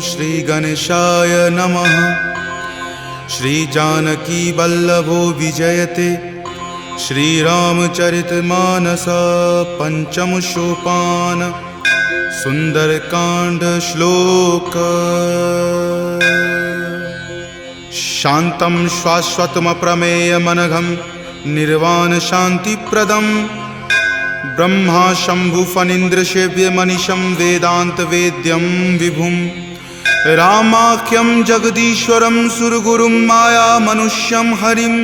श्री गणेशाय नमः। श्री जानकी वल्लभो विजयते श्रीरामचरितमानस पंचम सोपान सुंदरकांड श्लोक। शांतं शाश्वतमप्रमेयमनघं निर्वाण शांतिप्रदं ब्रह्मा शंभु फणीन्द्रसेव्यमनिशं वेदांत वेद्यं विभुं रामाख्यं जगदीश्वरं सुरगुरुं माया मनुष्यं हरिं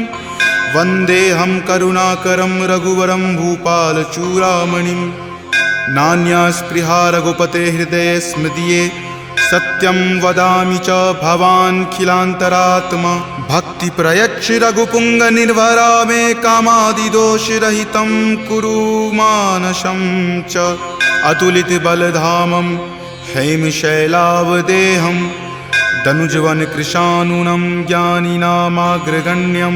वन्देऽहं करुणाकरं रघुवरं भूपालचूडामणिं। नान्या स्पृहा रघुपते हृदये स्मृतिये सत्यं वदामि च भवान् खिलान्तरात्मा। भक्ति प्रयच्छ रघुपुंग निर्भरा मे कामादिदोषरहितं कुरु मानसं च। अतुलित बलधामं हेमशैलावदेहं दनुजवन कृशानुनं ज्ञानिनामाग्रगण्यं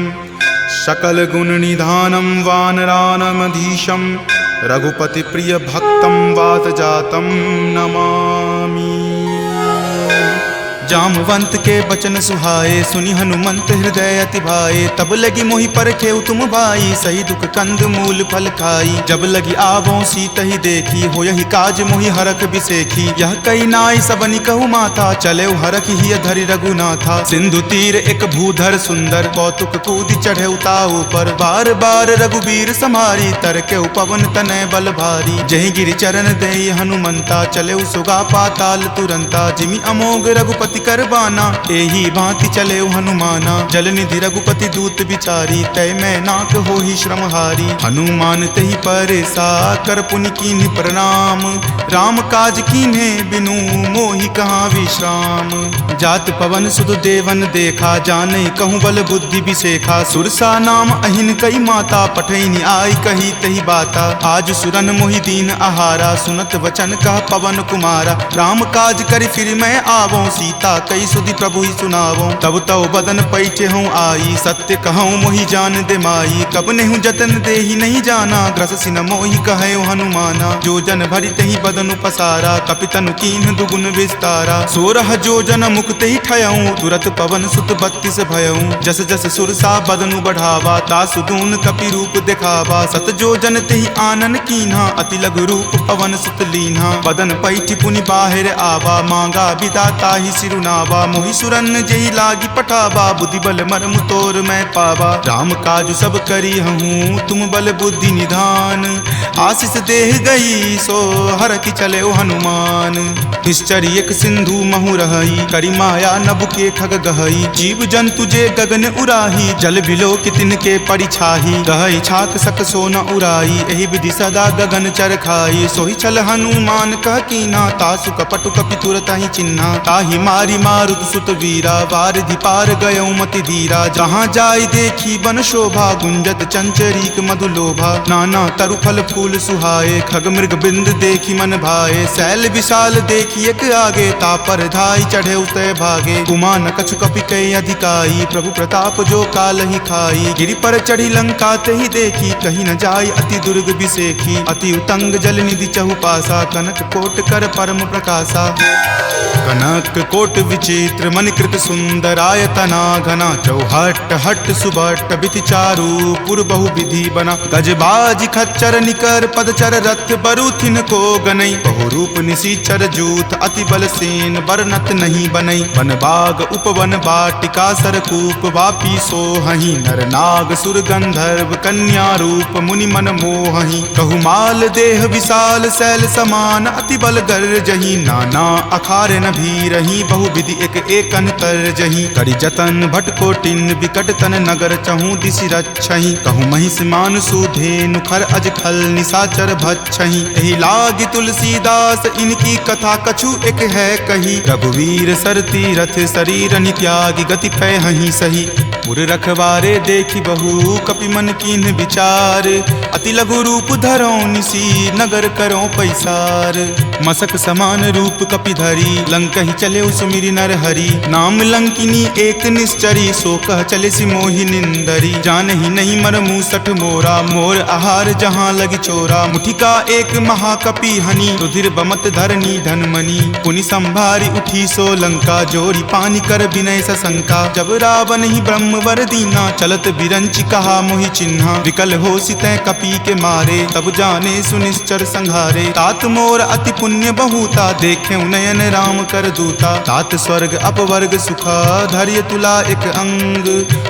सकलगुणनिधानं वानरानमधीशं रघुपति प्रिय भक्तं वातजातं नमामि। जामवंत के बचन सुहाए सुनि हनुमंत हृदय अति भाए। तब लगी मोहि परखेउ तुम भाई सही दुख कंद मूल फल खाई। जब लगी आवों सीत ही देखी हो यही काज मोहि हरख बिसेखी। यह कई नाई सबनि कहु माथा चले हरख ही धरि रघुनाथा। सिंधु तीर एक भूधर सुंदर कौतुक कूदि चढ़े उताऊ पर। बार बार रघुबीर समारी तर के पवन तनय बल भारी। जहि गिरि चरण देई हनुमंता चले सुगा पाताल तुरंता। जिमि अमोघ रघुपति करबाना एही भांति चले हनुमाना। जल निधि रघुपति दूत बिचारी तय मैं नाक हो ही श्रमहारी। हनुमान तहि परेसा कर पुनि कीन्ह प्रणाम। राम काज कीन्हे बिनु मोहि कहाँ विश्राम। जात पवन सुत देवन देखा जानई कहूँ बल बुद्धि बिसेखा। सुरसा नाम अहिन कई माता पठैनी आई कही तही बाता। आज सुरन मोहि दीन आहारा सुनत वचन कह पवन कुमारा। राम काज करि फिर मैं आवों सीता कई सुधि प्रभु ही सुनावो। तब तव बदन पैठे हूँ आई सत्य कहूँ मोहि जान दे माई। कब नेहु जतन दे ही नहीं जाना ग्रससि न मोहि कहे हनुमाना। जो जन भरि तहि बदन पसारा कपितनु कीन्ह दुगुन विस्तारा। 16 जो जन मुक्त ही ठयऊँ तुरत पवन सुत 32 भयऊँ। जस जस सुरसा बदनु बढ़ावा तासु दून कपि रूप दिखावा। सत जो जन तेहि आनन कीन्हा अति लघु रूप पवन सुत लीन्हा। बदन पैठि पुनि बाहिर आवा मांगा विदाता ही सिरुनावा। मोहि सुरन जेहि लागी पठावा बुद्धि बल मर्म तोर मैं पावा। राम काज सब करी हूँ तुम बल बुद्धि निधान। आशीष देह गई सो हर की चले हनुमान। निश्चर एक सिंधु महु रही करी माया नभ के खग गहई। जीव जंतु जे गगन उराही जल बिलो कितिन के परिछाही। गहई छाक सक सो न उराई एहि विधि सदा गगन चर खाई। सोहि छल हनुमान कह कीना तासु कपटु कपि तुरत ही चिन्हा। ताहि मारी मारुत सुत वीरा वारिधि पार गयौ मति धीरा। जहाँ जाय देखी बन शोभा गुंजत चंचरीक मधु लोभा। नाना तरु फल फूल सुहाए खग मृग बिंद देखी मन भाए। शैल विशाल देखी एक आगे तापर धाई चढ़े उतय भागे। कुमान कछु कपि कई अधिकाई प्रभु प्रताप जो काल ही खाई। गिरि पर चढ़ी लंका तेहि देखी कहीं न जाय अति दुर्ग बिसेखी। अति उतंग जल निधि चहु पासा कनक कोट कर परम प्रकाशा। कनक कोट विचित्र मणिकृत सुंदरायतना घना। चौहट हट सुबट बिति चारु पुर बहु विधि बना। गजबाज खच्चर निकर पदचर रथ बरुथिन को गनई। बहु रूप निशिचर जूथ अति बल सेन बरनत नहीं बनई। वन बाग उपवन बाटिका सरकूप वापी सोहहि। नर नाग सुर गंधर्व कन्या रूप मुनि मन मोहहि। कहु माल देह विशाल शैल समान अति बल गर्जहि। नाना अखारे न भी रही बहु विधि एक एकन कर जही। करि जतन भट कोटिन विकट तन नगर चहु दिशि रक्षहि। कहु महिष मान सुधेनु खर अज खल निशाचर भक्षहि। एहि लागी तुलसीदास इनकी कथा कछु एक है कही। रघुवीर सर तीरथ शरीर नित्यागी गति पै हहि सही। पुर रखवारे देखी बहु कपि मन कीन्ह विचार। अति लघु रूप धरो निसी नगर करो पैसार। मसक समान रूप कपि धरी लंक ही चले उस सुमिरि नर हरि। नाम लंकिनी एक निश्चरी, सो कह चले सि मोहि निंदरी। जानहि नहीं मर मूसठ मोरा, मोर आहार जहाँ लगी चोरा। मुठिका एक महाकपि हनि, रुधिर बमत धरनी धनमणि। पुनि संभारी उठी सो लंका, जोरी पानी कर विनय सशंका। जब रावण ही ब्रह्म वर दीना, चलत बिरंचि कहा मोहि चिन्हा। विकल हो सितै कपि के मारे, तब जाने सुनिश्चर संघारे। तात मोर अति पुण्य बहुता, देखे नयन राम कर दूता। तात स्वर्ग अपवर्ग सुखा, धैर्य तुला एक अंग।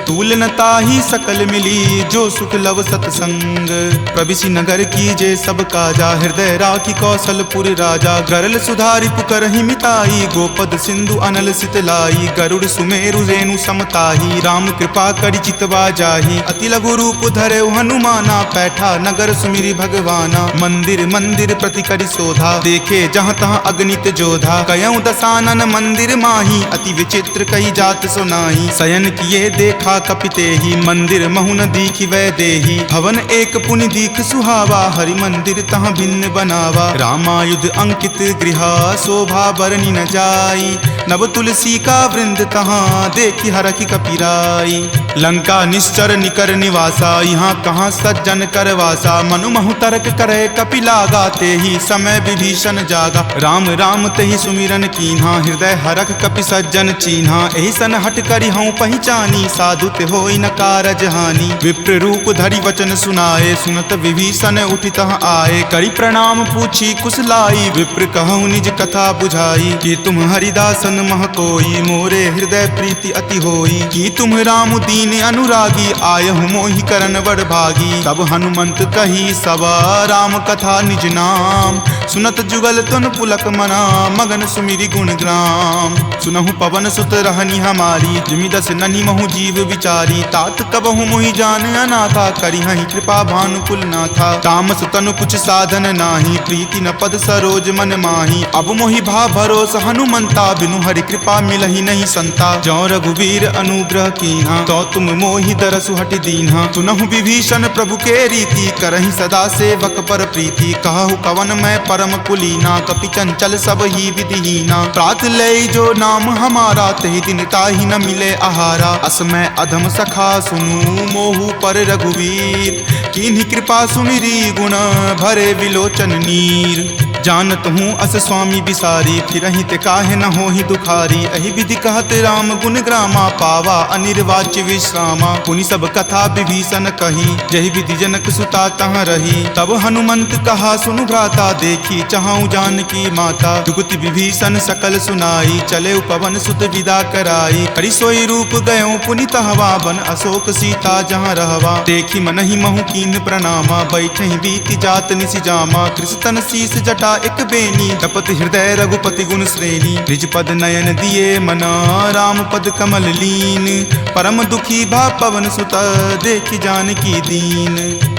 तूल न ताहि सकल मिली, जो सुख लव सतसंग। प्रविशि नगर की जे सब काजा, हृदय राखी कौशलपुर राजा। गरल सुधारि पुकरहि मिताई, गोपद सिंधु अनल सितलाई। गरुड़ सुमेरु रेणु समताही, राम कृपा करि चितवा जाहि। अति लघु रूप धरे हनुमाना, पैठा नगर सुमिरि भगवाना। मंदिर मंदिर प्रति करि शोधा, देखे जहाँ तहाँ अगणित जोधा। कयऊँ दसानन मंदिर माही, अति विचित्र कही जात सुनाही। शयन किए देखा कपितेहि, मंदिर महु न दीखि वै देहि। भवन एक पुनि दीख सुहावा, हरि मंदिर तहाँ भिन्न बनावा। रामायुध अंकित गृहा, शोभा बरनि न जाई। नव तुलसी का वृंद तहाँ, देखि हरखि कपिराई। लंका निश्चर निकर निवासा, यहाँ कहाँ सज्जन कर वासा। मनु महु तर्क करे कपि लागा, तेहि समय विभीषण जागा। राम राम तेहि सुमिरन कीन्हा, हृदय हरख कपि सज्जन चीन्हा। एहि सन हट करि हऊँ पहिचानी, साधु ते होई न कारज हानि। विप्र रूप धरि वचन सुनाए, सुनत विभीषण उठि तहाँ आए। करि प्रणाम पूछी कुशलाई, विप्र कहूँ निज कथा बुझाई। कि तुम हरिदासन मह कोई, मोरे हृदय प्रीति अति होई। कि तुम राम दीन अनुरागी, आयहु मोहि करन बड़ भागी। तब हनुमंत कही सवा, राम कथा निज नाम। सुनत जुगल तुन पुलक मना, मगन सुमिरि गुण ग्राम। सुनहु पवन सुत रहनी हमारी, जिमि दस ननि महु जीव विचारी। तात कबहु मोहि जान अनाथा, करिहहि कृपा भानुकुल नाथा। तामस तनु कुछ साधन नाही, प्रीति न पद सरोज मन माही। अब मोहि भा भरोस हनुमंता, बिनु हरि कृपा मिलहि नहीं संता। जौ रघुवीर अनुग्रह कीन्हा, तो तुम मोहि दरसु हटि दीन्हा। सुनहु विभीषण प्रभु के रीति, करहि सदा सेवक पर प्रीति। कहु कवन मैं परम कुलीना, कपि चंचल सब ही विधिहीना। प्रात लय जो नाम हमारा, तहि दिन ताहि न मिले आहारा। असमय अधम सखा सुनु, मोहु पर रघुवीर। कीन्ही कृपा सुमिरी, गुण भरे विलोचन नीर। जानत हूँ अस स्वामी बिसारी, फिरहि ते काहे न होहि दुखारी। एहि विधि कहत राम गुण ग्रामा, पावा अनिर्वाच्य विश्रामा। पुनि सब कथा विभीषण कही, जहि विधि जनक सुता तहाँ रही। तब हनुमंत कहा सुनु भ्राता, देखी चाहूँ जानकी माता। जुगति विभीषण सकल सुनाई, चले पवन सुत विदा कराई। हरि सोई रूप गयो पुनि तहवा, बन अशोक सीता जहाँ रहवा। देखी मनहि महु कीन प्रणामा, बैठे बीति जात निसि जामा। कृष्ण शीस जटा एक बेनी, तपत हृदय रघुपति गुण श्रेणी। निज पद नयन दिए मना, राम पद कमल लीन। परम दुखी भा पवन सुत, देखि जानकी दीन।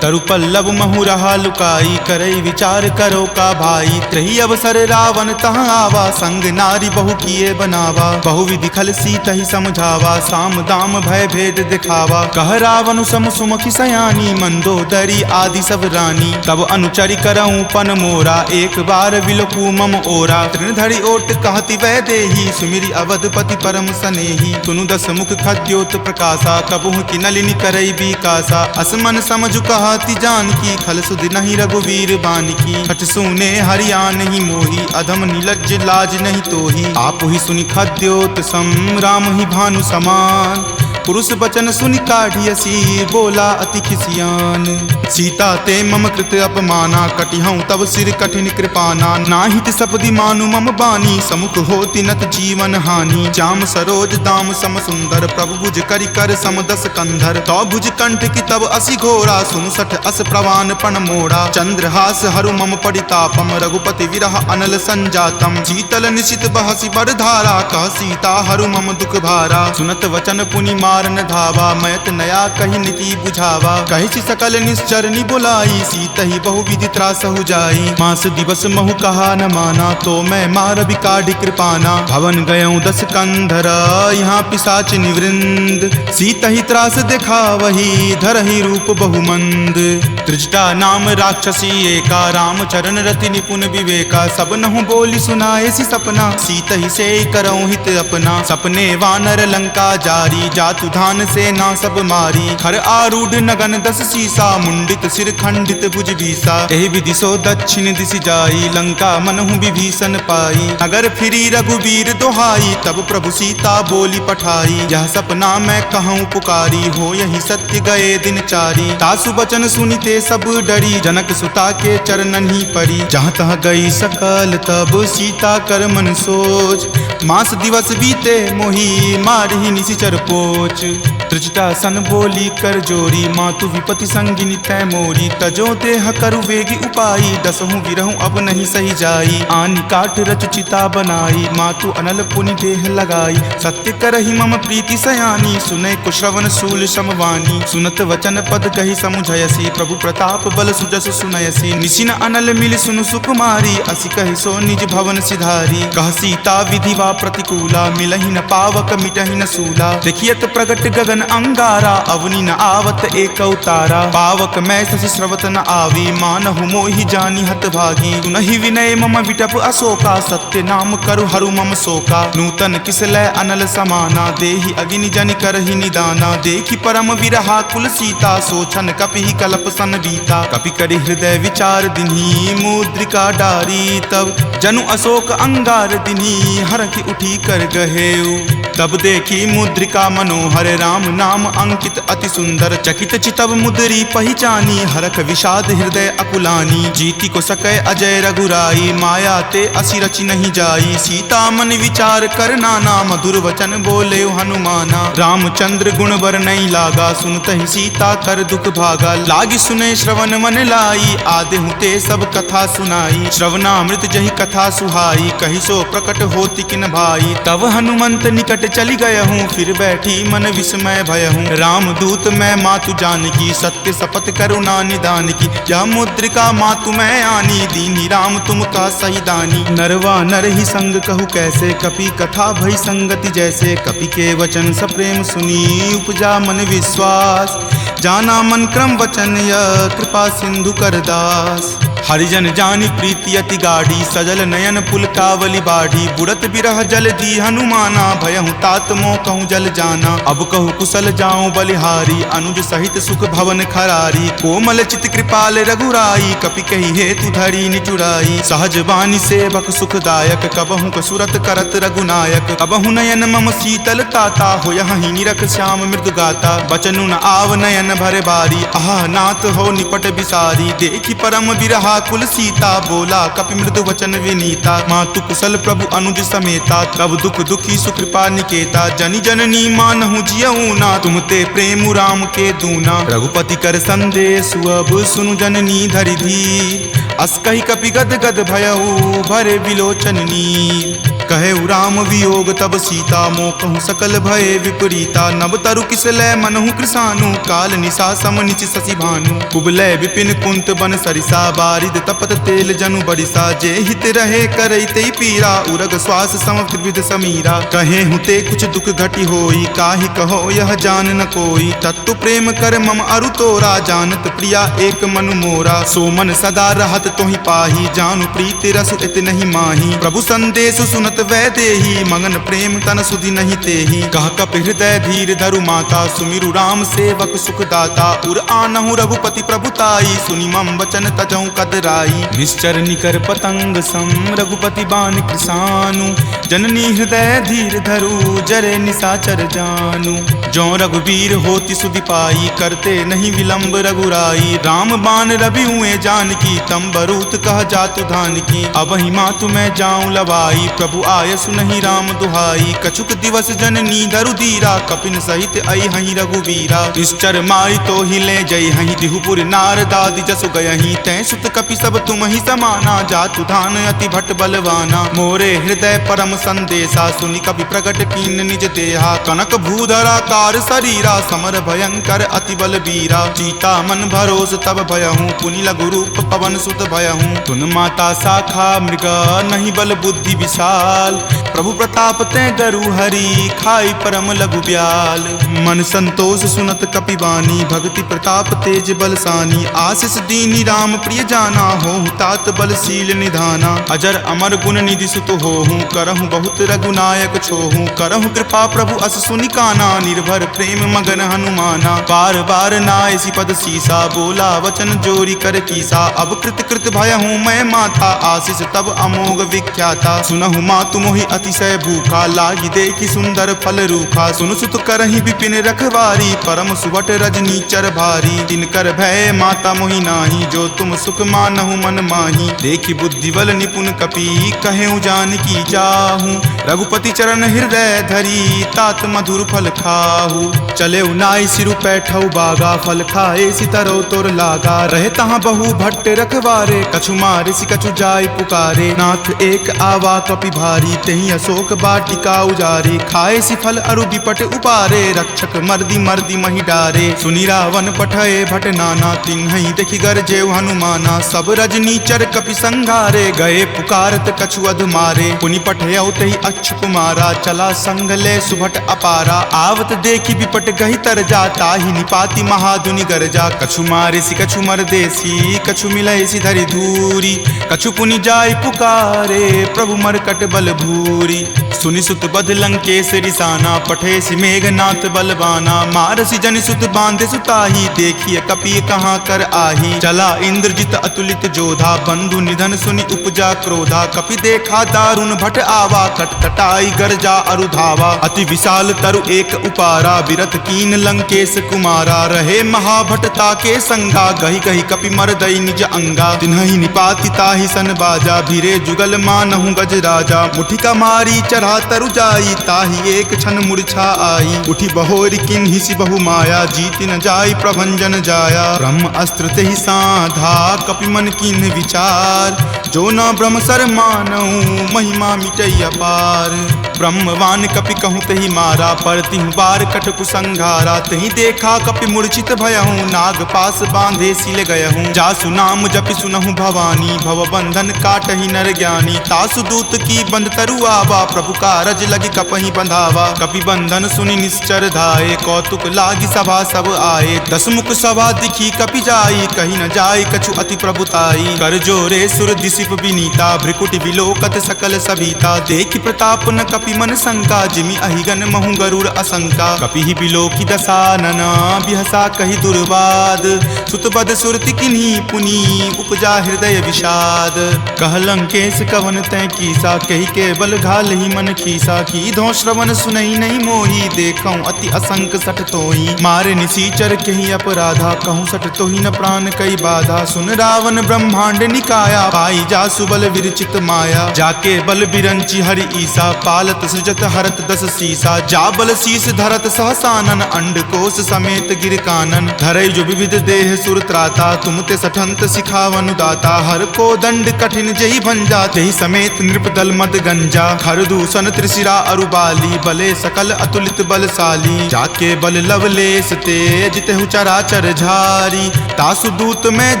तरु पल्लव महु रहा लुकाई, करई विचार करो का भाई। त्रही अवसर रावण तहाँ आवा, संग नारी बहु किए बनावा। बहु विधि खल सीतहि समझावा, साम दाम भय भेद दिखावा। कह रावण सम सुमुखि सयानी, मंदोदरी आदि सब रानी। तब अनुचरि करऊँ पन मोरा, एक बार विलोकू मम ओरा। तृणधरि ओट कहति वै देही, सुमिरि अवधपति परम सनेही। सुनु दस मुख खद्योत प्रकाशा, कबहुँ की नलिनी करई बिकासा। असमन समझु कहति जानकी, खल सुधि नहीं रघुवीर बानकी। खट सुने हरियाण ही मोही, अधम नीलज्ज लाज नहीं तोही। आप ही सुनि खद्योत सम, राम ही भानु समान। पुरुष बचन सुनि काढ़ियसी, बोला अति खिसियान। सीता ते मम कृत अपमाना, कटिहऊँ तब सिर कठिन कृपाना। नाहित सपदि मानु मम बानी, समुख होति नत जीवन हानि। श्याम सरोज दाम सम सुंदर, प्रभु भुज करि कर सम दस कंधर। तो भुज कंठ की तब असि घोरा, सुनु सठ अस प्रवान पण मोड़ा। चंद्रहास हरु मम परितापम, रघुपति विरह अनल संजातम। शीतल निशित बहसि बड़ धारा, कह सीता हरु मम दुख भारा। सुनत वचन पुनि मारन धावा, मैत नया कही नीति बुझावा। कही सकल निश्चरनी बुलाई, सीत ही बहुविधि त्रास हो जाई। मास दिवस महु कहा न माना, तो मैं मार बिकाढ़ी कृपाना। भवन गयऊँ 10 कंधरा, यहाँ पिशाच निवृंद। सीत ही त्रास देखा वही, धरहि रूप बहुमंद। त्रिजटा नाम राक्षसी एका, राम चरण रति निपुण विवेका। सब नहु बोली सुनाए सी सपना, सीत ही से करऊँ हित अपना। सपने वानर लंका जारी, जातु धान से ना सब मारी। खर आरूढ़ नगन 10 सीसा, मुंडित सिर खंडित भुज बीसा। एहि विधि सो दक्षिण दिशि जाई, लंका मनहु विभीषण पाई। नगर फिरी रघुबीर दोहाई, तब प्रभु सीता बोली पठाई। यह सपना मैं कहूँ पुकारी, हो यही सत्य गए दिन चारी। तासु बचन सुनिते सब डरी, जनक सुता के चरणन ही परी। जहाँ तहाँ गई सकल तब सीता कर मन सोच। मास दिवस बीते मोही, मारहि निशिचर पोच। त्रिजटा सन बोली कर जोरी, मातु विपति संगिनी तै मोरी। तजो देह करु वेगी उपाई, दसहु विरहु अब नहीं सही जाई। आनि काट रच चिता बनाई, मातु अनल पुनि देह लगाई। सत्य करहि मम प्रीति सयानी, सुनै कुश्रवण शूल समवानी। सुनत वचन पद कहि समुझयसी, प्रभु प्रताप बल सुजस सुनयसी। निशिन अनल मिल सुनु सुकुमारी, असि कहि सो निज भवन सिधारी। कह सीता विधि वा प्रतिकूला, मिलहि न पावक मिटहि न सूला। देखियत प्रगट गगन अंगारा, अवनि न आवत एक तारा। पावक मैं शशि स्रवत न आवी, मानहु मोहि जानी हत भागी। सुनहि विनय मम विटप अशोका, सत्य नाम करु हरु मम शोका। नूतन किसलै अनल समाना, देहि अगिनि जनि करहि निदाना। देखि परम विरहा कुल सीता, सोचन कपिहि कलप सन बीता। कपि करि हृदय विचार दिन्ही, मुद्रिका डारी। तब जनु अशोक अंगार दिन्ही, हरखि उठी कर गहेऊ। तब देखी मुद्रिका मनोहर, राम नाम अंकित अति सुंदर। चकित चितव मुद्री पहचानी, हरख विषाद हृदय अकुलानी। जीति को सकै अजय रघुराई, माया ते असि रचि नहीं जाई। सीता मन विचार कर नाना, मधुर वचन बोले हनुमाना। रामचंद्र गुण बर नहीं लागा, सुनतहि सीता कर दुख भागा। लागी सुने श्रवण मन लाई, आदेहु ते सब कथा सुनाई। श्रवणामृत जहि कथा सुहाई, कहि सो प्रकट होति किन भाई। तब हनुमंत निकट चली गयहूँ, फिर बैठी मन विस्मय भयहूँ। राम दूत मैं मातु जानकी, सत्य शपथ करुणा निदान की। यह मुद्रिका मातु मैं आनी, दीनी राम तुम का सही दानी। नरवा नर ही संग कहु कैसे, कपि कथा भई संगति जैसे। कपि के वचन सप्रेम सुनी, उपजा मन विश्वास। जाना मन क्रम वचन यह, कृपा सिंधु कर दास। हरिजन जानी प्रीति अति गाढ़ी, सजल नयन पुलकावली बाढ़ी। बुड़त बिरह जल दी हनुमाना, भयहु तात मोह कहूँ जल जाना। अब कहु कुशल जाऊँ बलिहारी, अनुज सहित सुख भवन खरारी। कोमल चित कृपाल रघुराई, कपि कही हेतु धरी निचुराई। सहज बानी सेवक सुखदायक, कबहु कसुरत करत रघुनायक। कबहु नयन मम शीतल ताता, होयहि निरख श्याम मृदु गाता। बचनु न आव नयन भर बारी, आह नाथ हो निपट बिसारी। देखि परम बिरहा कुल सीता, बोला कपि मृदु वचन विनीता। मातु कुशल प्रभु अनुज समेता, तब दुख दुखी सुकृपा निकेता। जनि जननी मानहु जियऊ ना, तुम ते प्रेम राम के दूना। रघुपति कर संदेश अब सुनु जननी धरि धीर। अस कहि कपि गद गद भयऊ, भरे विलोचन नीर। कहे राम वियोग तब सीता, मोह कहूँ सकल भय विपरीता। नब तरु किसलै मनहु कृसानु, काल निशा सम निचि शशि भानु। कुबलय विपिन कुंत बन सरिसा, बारिद तपत तेल जनु बरिसा। जे हित रहे करैते पीरा, उरग श्वास सम त्रिविध समीरा। कहे हुते कुछ दुख घटी होई, काहि कहो यह जान न कोई। तत्व प्रेम कर मम अरु तोरा, जानत प्रिया एक मनु मोरा। सो मन सदा रहत तोहि पाही, जानु प्रीति रसु इत नहीं माही। प्रभु संदेश सुनत वै देही, मगन प्रेम तन सुधि नहीं तेही। कह कपि हृदय धीर धरु माता, सुमिरु राम सेवक सुख दाता। उर आनहु रघुपति प्रभुताई, सुनि मम वचन तजहु कदराई। निश्चर निकर पतंग सम, रघुपति बान कृसानु। जननी हृदय धीर धरु, जरे निशाचर जानु। जो रघुवीर होति सुधि पाई, करते नहीं विलंब रघुराई। राम बान रवि हुए जानकी, तम बरूत कह जातु धान की। अब ही मातु मैं जाऊं लवाई, प्रभु आय सुनहि राम दुहाई। कछुक दिवस जननी धरु धीरा, कपिन सहित आई हहीं रघुवीरा। निश्चर मारी तो हिले जय हहीं, दिहुपुर नारदादि जसु गयहीं। तै सुत कपि सब तुम ही समाना, जातु धान अति भट बलवाना। मोरे हृदय परम संदेशा सुनि कपि प्रकट कीन निज देहा कनक भूधराकार शरीरा समर भयंकर अति बल बीरा सीता मन भरोस तब भयहूँ पुनि लघु रूप पवन सुत भयहूँ तुन माता शाखा मृगा नहीं बल बुद्धि विशाल प्रभु प्रताप ते गरु हरि खाई परम लघु ब्याल मन संतोष सुनत कपिवानी भक्ति प्रताप तेज बलसानी आशीष दीनी राम प्रिय जाना हो तात बलशील निधाना अजर अमर गुण निधि सुत होहूँ करहूँ बहुत रघुनायक छोहूँ करहूँ कृपा प्रभु अस सुनि काना निर्भर प्रेम मगन हनुमाना बार बार नायसी पद सीसा बोला वचन जोरी कर कीसा अब कृत कृत भयहूँ मैं माता आशीष तब अमोघ विख्याता सुनहु मातु मोहि अतिशय भूखा लागी देखी सुंदर फल रूखा सुन सुत करहि विपिन रखवारी परम सुवट रजनी चर भारी तिनकर भय माता मोहि नाही जो तुम सुख मानहु मन माही देखी बुद्धि बल निपुण कपि कहेउ जानकी जाहू रघुपति चरण हृदय धरी तात मधुर फल खाहू चले नाई सिरु पैठौ बागा फल खाए सितरो तोर लागा रहे तहाँ बहु भट्ट रखवारे कछु मारे सि कछु जाय पुकारे नाथ एक आवा कपि भारी तही अशोक बाटिका उजारे खाए सि फल अरु विपट उपारे रक्षक मर्दी मर्दी मही डारे सुनि रावण पठये भट नाना तिन्हि देखि गरजेउ हनुमाना सब रजनी चर कपि संघारे गए पुकारत कछु अध मारे पुनि पठयौ तहि अच्छ कुमारा चला संग ले सुभट अपारा आवत देखि विपट गहि तर जाता ही निपाति महादुनि गरजा कछु मारे सि कछु मर देसी कछु मिलय सि धरि धूरी कछु पुनि जाय पुकारे प्रभु मरकट बल भूरी सुनि सुत बध लंकेश रिसाना पठे सि मेघनाथ बलवाना मारसि जनि सुत बांधे सुताही देखिए कपि कहाँ कर आही चला इंद्रजित अतुलित जोधा बंधु निधन सुनि उपजा क्रोधा कपि देखा दारुण भट आवा कटकटाई गरजा अरु धावा अति विशाल तरु एक उपारा विरत कीन लंकेश कुमारा रहे महाभटता के संगा गही गही कपि मरदई निज अंगा तिन्हि निपाति ताहि सन बाजा भीरे जुगल मानहु गज राजा मुठिका मारी चढ़ा तरु जाई ताहि एक क्षण मूर्छा आई उठी बहोरी किन्हि सि बहु माया जीति न जाई प्रभंजन जाया ब्रह्म अस्त्र तेहि साधा कपि मन किन्हि विचार जो न ब्रह्म सर मानहु महिमा मिटई अपार ब्रह्मवान कपि कहूँ तहि मारा परतिहु बार कटकु संघारा तहि देखा कपि मूर्छित भयहूँ नाग पास बांधे सिल गयहूँ जासु नाम जपि सुनहु भवानी भव बंधन काटहि नर ज्ञानी तासु दूत की बंध तरु आवा प्रभु कारज लगी कपहि बंधावा कपि बंधन सुनि निश्चर धाये कौतुक लागी सभा सब आए दस मुख सभा दिखी कपि जाई कहीं न जाई कछु अति प्रभुताई कर जोरे सुर दिसिप विनीता भ्रिकुटि विलोकत सकल सभीता देखि प्रताप न कपि मन शंका जिमि अहिगन महु गरुड़ असंका कपि ही बिलोकी दसानना बिहसा कहि दुर्वाद सुतबद सुरति किन्ही पुनि उपजा हृदय विषाद कह लंकेश कवन तै कीसा कहि के बल घाल ही मन खीसा की धो श्रवण सुनई नहीं मोही देखऊं अति असंक सठ तोही मारे निसीचर कहीं अपराधा कहूँ सठ तोही न प्राण कई बाधा सुन रावण ब्रह्मांड निकाया पाई जा सुबल विरचित माया जाके बल बिरंची हरि ईसा पालत सृजत हरत दस सीसा जा बल शीस धरत सहसानन अंड कोश समेत गिर कानन धरई जो विविध देह सुर त्राता तुम ते सठंत सिखावनु दाता हर को दंड कठिन जही भंजा जही समेत नृपदल मद गंजा खर दूषण त्रिशिरा अरुबाली बले सकल अतुलित बलशाली जाके बल लवलेश तेज तेहु चराचर झारी तासु दूत में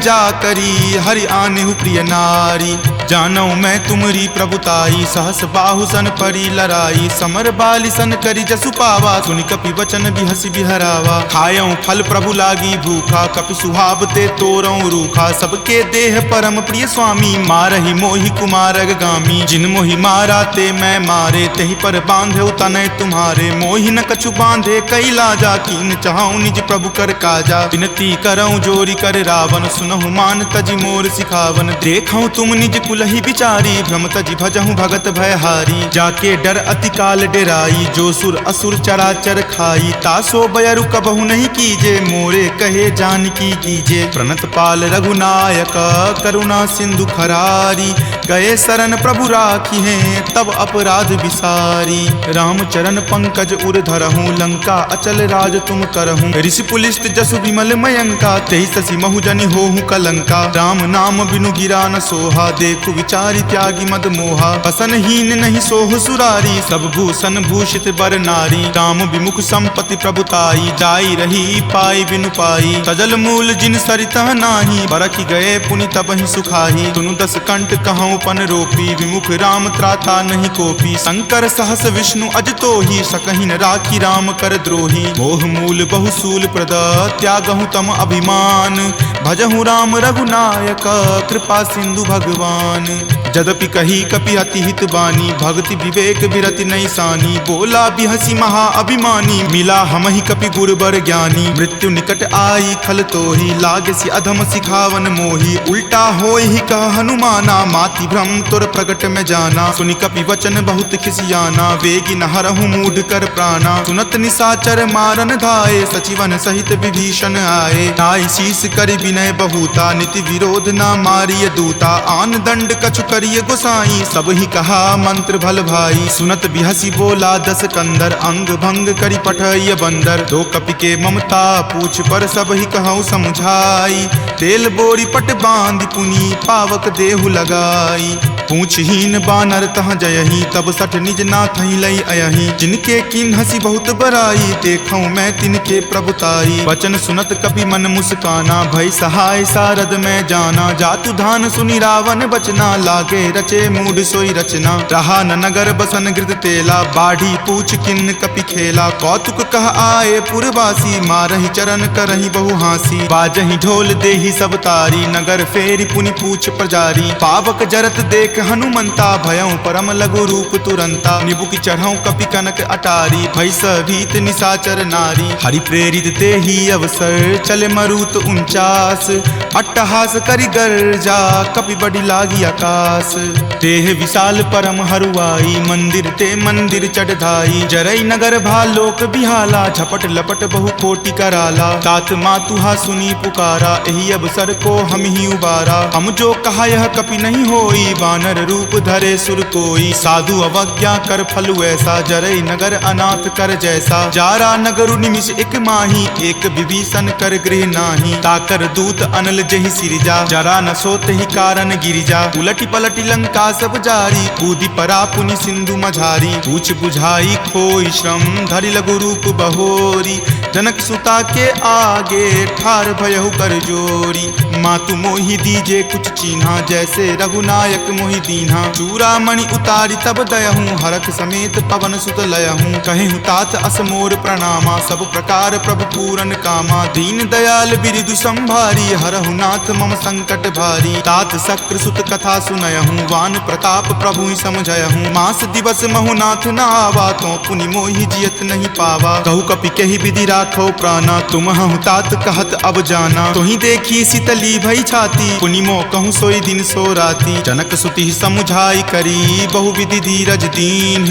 जा करी हरि आनेहु प्रिय नारी जानो मैं तुमरी प्रभुताई सहस बाहु सन परी लराई समर बाली सन करी जसु पावा सुनि कपि वचन बिहसि बिहरावा खायऊं फल प्रभु लागी भूखा कपि सुहाव ते तोरऊं रूखा सबके देह परम प्रिय स्वामी मारहि मोहि कुमारग गामी जिन मोहि मारा ते मैं मारे तेहि पर बांधे तनय तुम्हारे मोहि न कछु बांधे कई लाजा कीन चाहूं निज प्रभु कर काजा विनती करऊं जोरी कर रावण सुनहु मान तजि मोर सिखावन देखऊं तुम निज कुलहि बिचारी भ्रम तजि भजहूं भगत भयहारी जाके डर अति काल डेराई, जो सुर असुर चराचर खाई, तासो बयरु कबहु नहीं कीजे, मोरे कहे जानकी कीजे। प्रणत पाल रघुनायक करुणा सिंधु खरारी, गए शरण प्रभु राखी हैं तब अपराध विसारी। राम चरण पंकज उर धरहूँ, लंका अचल राज तुम करहूँ। ऋषि पुलिस्त जसु विमल मयंका, तेहि ससी महु जनि होहु कलंका। राम नाम बिनु गिरा न सोहा, देखु विचारी त्यागी मद मोहा। बसनहीन नहीं सोह सुरारी, सब भूषण भूषित बर नारी। राम विमुख संपत्ति प्रभुताई, जाई रही पाई बिनु पाई। सजल मूल जिन सरिता नाही, बरखि गए पुनि तबहि सुखाही। सुनु दस कंठ कहूँ पन रोपी, विमुख राम त्राता नहीं कोपी। शंकर सहस विष्णु अज तोहि, सकहि न राखी राम कर द्रोही। मोह मूल बहुसूल प्रद, त्यागहु तम अभिमान। भजहु राम रघुनायक, कृपा सिंधु भगवान। जदपि कही कपि अति हित बानी, भक्ति विवेक विरति नहीं सानी। बोला बिहसी महा अभिमानी, मिला हमहि कपि गुर बर ज्ञानी। मृत्यु निकट आई खल तोहि, लागे सि अधम सिखावन मोहि। उल्टा होय ही कह हनुमाना, माति भ्रम तुर प्रगट में जाना। सुनि कपि वचन बहुत खिसियाना, वेगी न हरहु मूढ़ कर प्राणा। सुनत निसाचर मारन धाये, सचिवन सहित विभीषण आए। नाई शीस करि विनय बहुता, नीति विरोध ना मारिय दूता। आन दंड कछु करिय गोसाई, सब ही कहा मंत्र भल भाई। सुनत बिहसी बोला दस कंदर, अंग भंग करि पठय बंदर। दो कपि के ममता पूछ पर, सब ही कहूँ समझाई। तेल बोरी पट बांध पुनी, पावक देहु लगाई। पूछहीन बानर तह जयही, तब सठ निज नाथ ही लई अयही। जिनके किन हसी बहुत बराई, देखूं मैं तिनके प्रभुताई। वचन सुनत कपि मन मुस्काना, भय सहाय सारद में जाना। जातु धान सुनि रावण बचना, लागे रचे मूढ़ सोई रचना। रहा न नगर बसन गृत तेला, बाढ़ी पूछ किन कपि खेला। कौतुक कह आए पुरवासी, मारहि चरण करहि बहु हासी। बाजहि ढोल देहि सब तारी, नगर फेरी पुनि पूछ प्रजारी। पावक जरत देख हनुमंता, भयं परम लघु रूप तुरंता। निबुक चढ़ऊ कपि कनक अटारी, भय भीत निसाचर नारी। हरि प्रेरित ते ही अवसर, चले मरुत 49। अट्टहास करि गर्जा, कपि बड़ी लागी आकाश। देह विशाल परम हरुआई, मंदिर ते मंदिर चढ़ाई। जरई नगर भालोक बिहाला, झपट लपट बहु कोटि कराला। तात मातुहा सुनी पुकारा, एहि अवसर को हम ही उबारा। हम जो कहा यह कपि नहीं होई, वानर रूप धरे सुर कोई। साधु अवज्ञा कर फलु ऐसा, जरई नगर अनाथ कर जैसा। जारा नगरु निमिष एक माही, एक विभीषण कर गृह नाही। ताकर दूत अनल जहि सिरजा, जरा न सोते ही कारण गिरिजा। उलटी पलटी लंका सब जारी, कूदी परा पुनि सिंधु मझारी। पूछ बुझाई खोई श्रम, धरि लघु रूप बहोरी। जनक सुता के आगे, ठार भयहु कर जोरी। मातु मोहि दीजे कुछ चीन्हा, जैसे रघुनायक मोहि दीन्हा। चूड़ामणि उतारी तब दयहूँ, हरख समेत पवन सुत लयहूँ। कहेहु तात असमोर प्रणामा, सब प्रकार प्रभु पूरन कामा। दीन दयाल बिरिदु संभारी, हरहु नाथ मम संकट भारी। तात शक्र सुत कथा सुनयहूँ, वान प्रताप प्रभु ही समझयहूँ। मास दिवस महु नाथ न आवा, तो पुनि मोहि जियत नहीं पावा। कहु कपि कहि विधि राखो प्राणा, तुम हूँ तात कहत अब जाना। तुहि देखी शीतली भई छाती, पुनि मो कहूँ सोई दिन सो राती। जनक सुति समुझाई करी, बहु विधि धीरज दीन।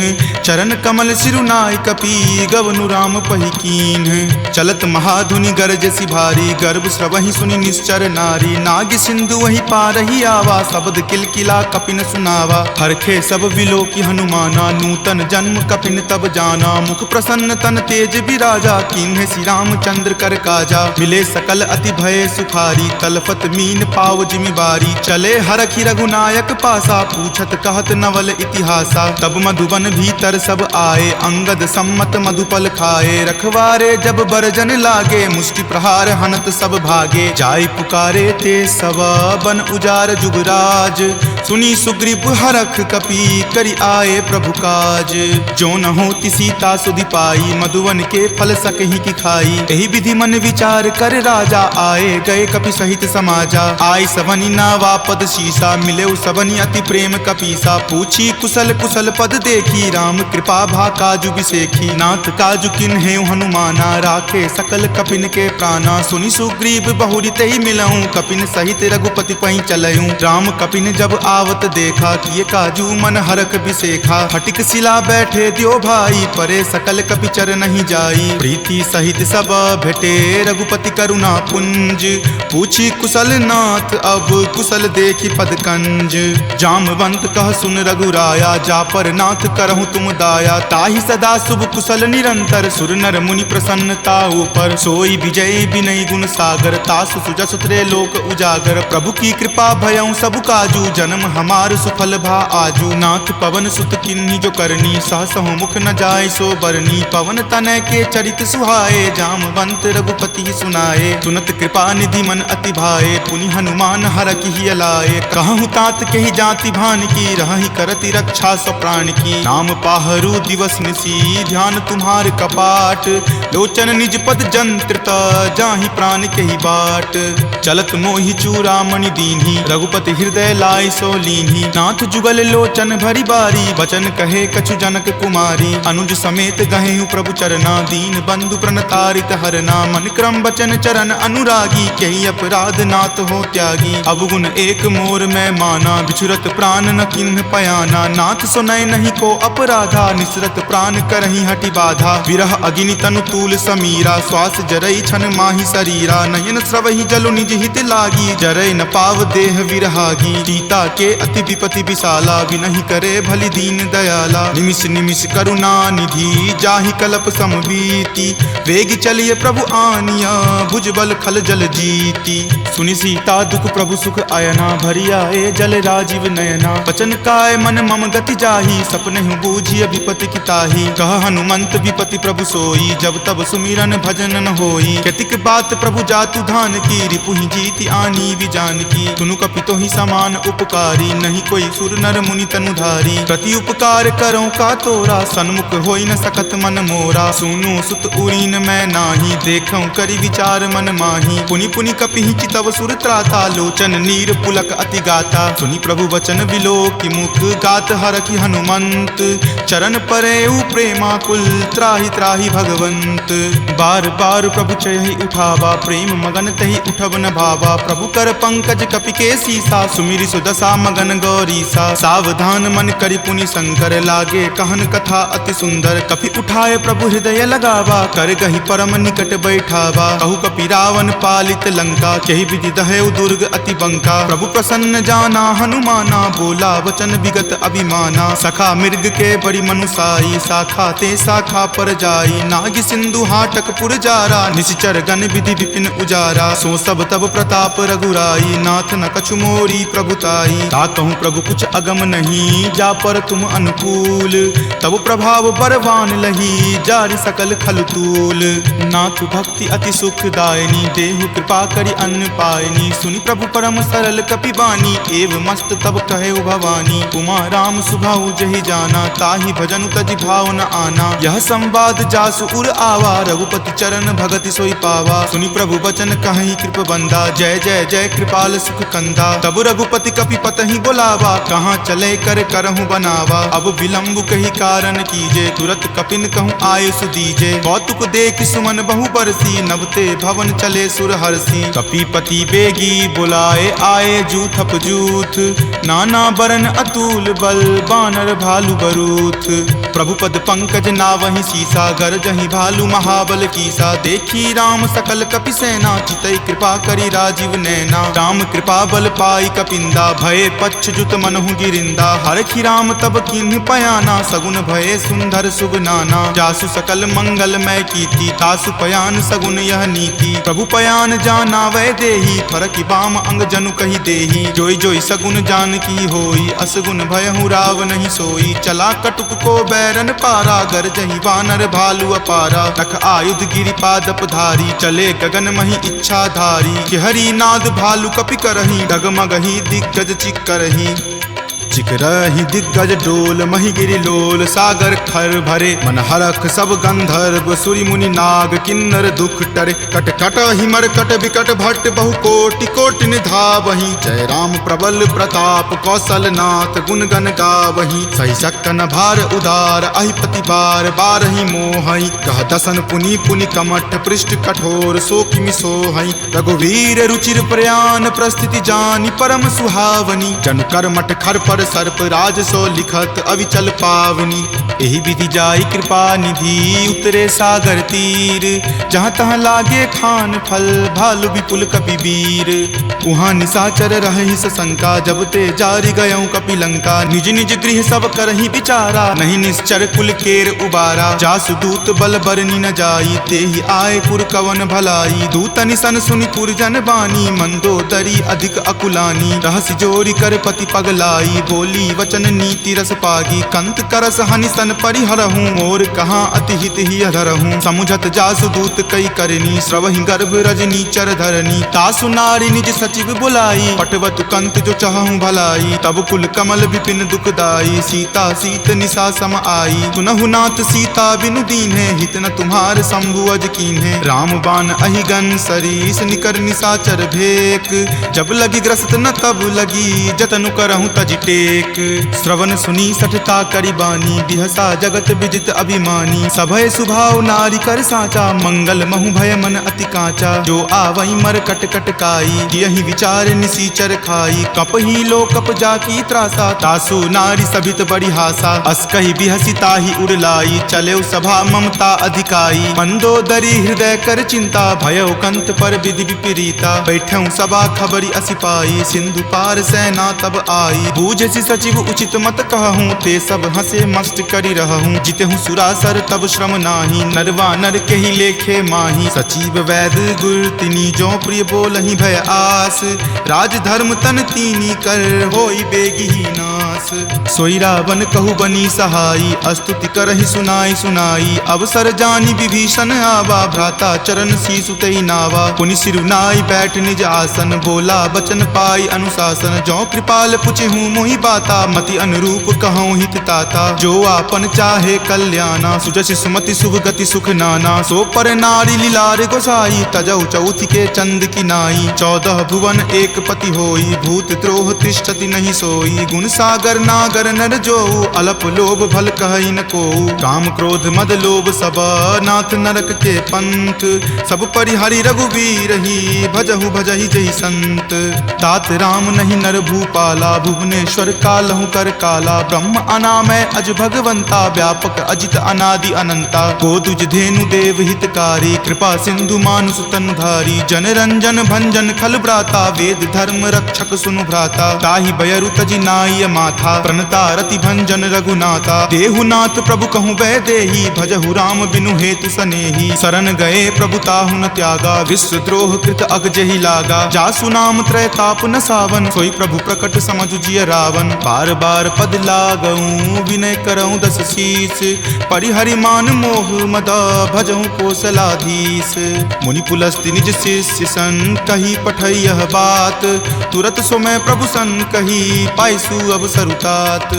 चरण कमल सिरुनाय कपि, गवनु राम पहि कीन। चलत महाधुनि गरजसि भारी, गर्भ स्रवहि सुनि निश्चर नारी। नाग सिंधु वही पारहि आवा, शब्द किलकिला कपिन सुनावा। हरखे सब विलोकि हनुमाना, नूतन जन्म कपिन तब जाना। मुख प्रसन्न तन तेज विराजा, कीन्हे श्री रामचंद्र कर काजा। मिले सकल अति भय सुखारी, तलफत मीन पाव जिमि बारी। चले हरखि रघुनायक पासा, पूछत कहत नवल इतिहासा। तब मधुबन भीतर सब आए, अंगद सम्मत मधुपल खाए। रखवारे जब बरजन लागे, मुष्टि प्रहार हनत सब भागे। जाय पुकारे ते सब, बन उजार जुगराज। सुनी सुग्रीव हरख कपि, करि आए प्रभु काज। जो न होति सीता सुधि पाई, मधुवन के फल सकहि की खाई। यही विधि मन विचार कर राजा, आए गए कपि सहित समाजा। आई सबनी नावा पद शीसा, मिले सबनी अति प्रेम कपीसा। पूछी कुशल कुशल पद देखी, राम कृपा भा काजु बिसेखी। नाथ काजु किन्हे हनुमाना, राखे सकल कपिन के प्राणा। सुनि सुग्रीव बहुरी तहि मिलऊं, कपिन सहित रघुपति पहि चलऊं। राम कपिन जब आवत देखा, किए काजू मन हरक बिसेखा। फटिक शिला बैठे द्यो भाई, परे सकल कपिचर नहीं जाई। प्रीति सहित सब भेटे, रघुपति करुणा पुंज। पूछी कुशल नाथ, अब कुशल देखी पद कंज। जामवंत कह सुन रघुराया, जा पर नाथ करहु तुम दाया। ताहि सदा शुभ कुशल निरंतर, सुर नर मुनि प्रसन्नता ऊपर। सोई विजय विनय गुण सागर, तासु सुजस त्रय लोक उजागर। प्रभु की कृपा भयउ सब काजू, जन्म हमार सुफल भा आजू। नाथ पवन सुत किन्ही जो करनी, सहसहु मुख न जाय सो बरनी। पवन तनय के चरित सुहाए, जामवंत रघुपति सुनाए। सुनत कृपा निधि मन अति भाए, पुनि हनुमान हरखि हिय लाए। कहूँ तात के ही जाति भान की, रहहि करति रक्षा स्व प्राण की। नाम पाहरू दिवस निसी, ध्यान तुम्हार कपाट। लोचन निज पद जंत्रित, जाहि प्राण के ही बाट। चलत मोहि चूड़ामणि दीन्ही, रघुपति हृदय लाय सो लीन्ही। नाथ जुगल लोचन भरी बारी, बचन कहे कछु जनक कुमारी। अनुज समेत गहेहु प्रभु चरना, दीन बंधु प्रणतारित हरना। मन क्रम बचन चरण अनुरागी, कही अपराध नाथ हो त्यागी। अवगुण एक मोर में माना, बिछुरत प्राण न किन्ह पयाना। नाथ सुनय नहीं को अपराधा, निसरत प्राण करहि हटि बाधा। विरह अग्नि तनु तूल समीरा, श्वास जरई छन माहि शरीरा। नयन स्रवहि जलु निज हित लागी, जरय न पाव देह विरहागी। सीता के अति विपति विशाला, विनहि करे भली दीन दयाला। निमिष निमिष करुणा निधि, जाहि कलप समबीति। वेग चलिए प्रभु आनिया, भुजबल खल जल जीती। सुनि सीता दुख प्रभु सुख अयना, भरी आए जल राजीव नयना। बचन काय मन मम गति जाही, सपनेहु बूझिय विपति की ताही। कह हनुमंत विपति प्रभु सोई, जब तब सुमिरन भजन न होई। केतिक बात प्रभु जातु धान की, रिपुहि जीति आनी विजान की। तुनु कपितो ही समान उपकारी, नहीं कोई सुर नर मुनि तनुधारी। प्रति उपकार करो का तोरा, सन्मुख होई न सकत मन मोरा। सुनु सुत उरीन मैं नाही, देखऊं करि विचार मन माही। पुनि पुनि कपिहि चितव सुर त्राता, लोचन नीर पुलक अति गाता। सुनि प्रभु वचन विलोकि मुख, गात हरखि हनुमंत। चरण परेउ प्रेमाकुल, त्राहि त्राहि भगवंत। बार बार प्रभु चयहि उठावा, प्रेम मगन तहि उठब न भावा। प्रभु कर पंकज कपि के सीसा, सुमिरि सुदशा मगन गौरीसा। सावधान मन करि पुनि शंकर, लागे कहन कथा अति सुंदर। कपि उठाए प्रभु हृदय लगावा, कर गहि परम निकट बैठावा। कहु कपि रावण पालित लंका, केहि विधि दहेउ दुर्ग अति बंका। प्रभु प्रसन्न जाना हनुमाना, बोला वचन विगत अभिमाना। सखा मृग के बड़ी मनुसाई, शाखा ते शाखा पर जाई। नाग सिंधु हाटक पुर जारा, निशिचर गण विधि विपिन उजारा। सो सब तब प्रताप रघुराई, नाथ न कछु मोरी प्रभुताई। ताकहु प्रभु कुछ अगम नहीं, जा पर तुम अनुकूल। तब प्रभाव बरवान लही, जारि सकल खल तूल। नाथ भक्ति अति सुखदायनी, देहु कृपा करि अन्न पायनी। सुनि प्रभु परम सरल कपि बानी, एव मस्त तब कहे भवानी। उमा राम सुभाउ जहि जाना, ताहि भजनु तजि भाव न आना। यह संवाद जासु उर आवा, रघुपति चरण भगति सोई पावा। सुनि प्रभु बचन कहि कृप बंदा, जय जय जय कृपाल सुख कंदा। तब रघुपति कपि पतहि बोलावा, कहाँ चले कर करहु बनावा। अब विलंब कही कारण कीजे, तुरत कपिन कहूँ आयुष दीजे। कौतुक देख सुमन बहु बरसी, नभते भवन चले सुर हरसी। कपिपति बेगी बुलाए, आए जूथप जूथ। नाना बरन अतुल बल, बानर भालु बरूथ। प्रभु पद पंकज नावहि सीसा, गरजहि भालु महाबल कीसा। देखी राम सकल कपि सेना, चितई कृपा करि राजीव नैना। राम कृपा बल पाई कपिंदा, भये पच्छ जुत मनहु गिरिंदा। हरखि राम तब किन्ह पयाना, सगुन भये सुंदर शुभ नाना। जासु सकल मंगल मय कीति, तासु पयान सगुन यह नीति। प्रभु पयान जाना वै देही, फरकि बाम अंग जनु कहि देही। जोई जोई सगुन जान की होई, असगुन भयहु राव नहीं सोई। चला कटुक को बैरन पारा, गरजहि वानर भालु अपारा। तख आयुध गिरि पादप धारी, चले गगन महि इच्छा धारी। कि हरि नाद भालु कपि करही, डगमगहि दिग्गज चिक्करही। ऋषिक रही दिग्गज डोल, मही गिरि लोल सागर खर भरे। मन हरख सब गंधर्व सूरि मुनि नाग, किन्नर दुख टरे। कट कट हिमर कट विकट भट्ट बहु कोटि कोटि निधावहीं। जय राम प्रबल प्रताप कौशल नाथ, गुण गण गावहीं। सही सकन भार उदार, अहिपति बार बारहि मोहई। कह दसन पुनि पुनि कमठ, पृष्ठ कठोर सो किमि सोहई। रघुवीर रुचिर प्रयाण, प्रस्थिति जानि परम सुहावनी। जनु कर्मठ खर पर सर्प, राज सो लिखत अविचल पावनी। एहि विधि जाई कृपा निधि, उतरे सागर तीर। जहाँ तहाँ लागे खान फल, भालु विपुल कपिवीर। उहाँ निशाचर रहहि सशंका, जब ते जारि गयऊँ कपिलंका। निज निज गृह सब करहि विचारा, नहीं निश्चर कुल केर उबारा। जासु दूत बल बरनि न जाई, तेहि आए पुर कवन भलाई। दूत निसन सुनि पुरजन बानी, मंदोदरी अधिक अकुलानी। रहसि जोरी कर पति पगलाई, बोली वचन नीति रस पागी। कंत करस हनि सन परिहरहूँ, मोर कहाँ अति हित ही अधरहूँ। समुझत जासु दूत कई करनी, स्रवहि गर्भ रजनी चर धरनी। तासु नारी निज सचिव बुलाई, पटवतु कंत जो चाहूँ भलाई। तब कुल कमल विपिन दुखदाई, सीता सीत निशा सम आई। सुनहु नाथ सीता बिनु दीन्हे, हित न तुम्हार शंभु अज कीन्हे। राम बाण अहिगन सरीस, निकर निशाचर भेक। जब लगी ग्रस्त न तब लगी, जतनु करहूँ तज टेक। श्रवण सुनी सठता करि बानी, बिहसा जगत विजित अभिमानी। सभय सुभाव नारी कर साचा, मंगल महु भय मन अति काचा। जो आवई मर कट कट काई, यही विचार निसीचर खाई। कपहि लो कप जाकी त्रासा, तासु नारी सभित बड़ी हासा। अस कहि बिहसी ताहि उड़लाई, चलेउ सभा ममता अधिकाई। मंदोदरी हृदय कर चिंता, भयउ कंत पर विधि विपरीता। बैठऊँ सभा खबरी असी पाई, सिंधु पार सेना तब आई। बूझसी सचिव उचित मत कहूँ, ते सब हंसे मस्त करि रहूँ। जितहूँ सुरासर तब श्रम नाही, नरवा नर के ही लेखे माही। सचिव वैद गुर तिनी, जो प्रिय बोलहि भय आस। राज धर्म तन तीनी कर, होई बेगी ही नास। सोई रावण कहु बनी सहाई, स्तुति करहि सुनाई सुनाई। अवसर जानी विभीषण आवा, भ्राता चरण शीसु तेहि नावा। पुनि सिरुनाई बैठ निज आसन, बोला बचन पाई अनुशासन। जो कृपाल पुछहूँ मोहि बाता, मति अनुरूप कहूँ हित ताता। जो आपन चाहे कल्याणा, सुजस सुमति शुभ गति सुख नाना। सो पर नारी लीलार गोसाई, तजौ चौथि के चंद की नाई। 14 भुवन एक पति होई, भूत द्रोह तिष्ठति नहीं सोई। गुण सागर नागर नर जो, अलप लोभ भल कहई न को। काम क्रोध मद लोभ सब, नाथ नरक के पंथ। सब परिहरि रघुवीर ही, भजहु भजहि जहि संत। तात राम नहीं नर भूपाला, भुवनेश्वर कालहु कर काला। ब्रह्म अनामय अज भगवंता, व्यापक अजित अनादि अनंता। गोदुज धेनु देव हितकारी, कृपा सिंधु मानुष तनधारी। जन रंजन भंजन खल भ्राता, वेद धर्म रक्षक सुनु भ्राता। ताहि बयरु तजि नाई माथा, प्रणता रति भंजन रघुनाथा। देहुनाथ प्रभु कहूँ वै देही, भजहु राम बिनु हेतु सनेही। शरण गए प्रभु ताहु न त्यागा, विश्व द्रोह कृत अग जहि लागा। जासु नाम त्रय ताप न सावन, सोई प्रभु प्रकट समझु जिय रावण। बार बार पद लागऊँ, विनय करऊँ दस शीस। परिहरि मान मोह मद, भजहु कौशलाधीश। मुनि पुलस्ति निज शिष्य सन, कही पठई यह बात। तुरत सो मैं प्रभु सन कही, पाइसु अब सरुतात।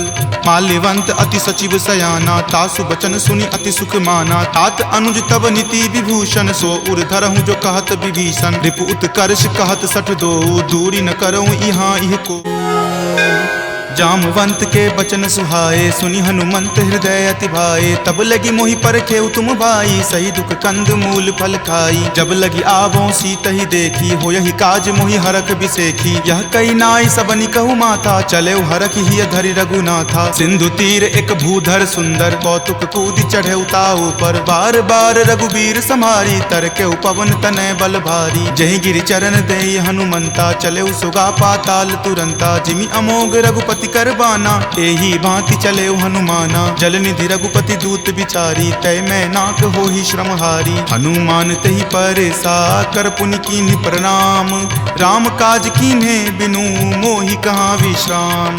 माल्यवंत अति सचिव सयाना, तासु बचन सुनि अति सुख माना। तात अनुज तब नीति विभूषण, सो उर धरहूँ जो कहत विभीषण। रिपु उत्कर्ष कहत सठ दो, दूरी न करऊँ यहाँ इह को। जामवंत के बचन सुहाए, सुनि हनुमंत हृदय अति भाए। तब लगी मोहि परखेउ तुम भाई, सही दुख कंद मूल फल खाई। जब लगी आवों सीतहि देखी, हो यही काज मोहि हरख बिसेखी। यह कई नाई सबनि कहु माथा, चले हरख ही धरि रघुनाथा। सिंधु तीर एक भूधर सुंदर, कौतुक कूदि चढ़े ताऊ पर। बार बार रघुबीर सम्हारी, तरके पवन तनय बल भारी। जहि गिरि चरण देई हनुमंता, चले सुगा पाताल तुरंता। जिमि अमोघ रघुपति करबाना, एही भांति चले हनुमाना। जल निधि रघुपति दूत विचारी, तय मैं नाक हो ही श्रमहारी। हनुमान तहि परेसा, कर पुनि कीन्हि प्रणाम। राम काज कीन्हे बिनु, मोहि कहाँ विश्राम।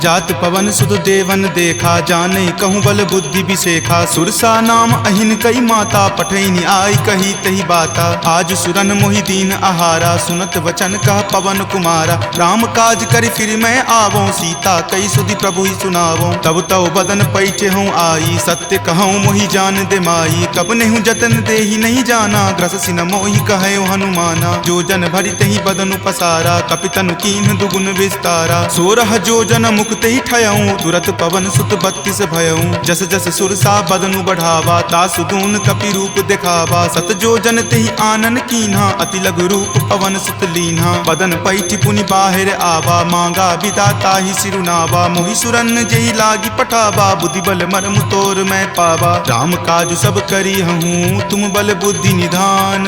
जात पवन सुत देवन देखा, जाने कहूँ बल बुद्धि बिसेखा। सुरसा नाम अहिन कई माता, पठैनि आई कही तही बाता। आज सुरन मोहि दीन आहारा, सुनत वचन कह पवन कुमारा। राम काज करि फिर मैं आवों, सीता ता कई सुधि प्रभु ही सुनावो। तब तव बदन पैठे हूँ आई, सत्य कहूँ मोहि जान दे माई। कब नेहु जतन दे ही नहीं जाना, ग्रस सिन मोहि कहे हनुमाना। जो जन भरी ही बदनु पसारा, कपितनु कीन्ह दुगुन विस्तारा। 16 जो जन मुक्त ही ठयऊँ, तुरत पवन सुत 32 भयऊँ। जस जस सुरसा बदनु बढ़ावा, तासु दून कपि रूप दिखावा। सत जो जन तेहि आनन कीन्हा, अति लघु रूप पवन सुत लीन्हा। बदन पैठि पुनि बाहिर आवा, मांगा बिदा ताहि सिरुनावा। मोहि सुरन जेहि लागी पठावा, बुद्धि बल मर्म तोर मैं पावा। राम काजु सब करी हूँ, तुम बल बुद्धि निधान।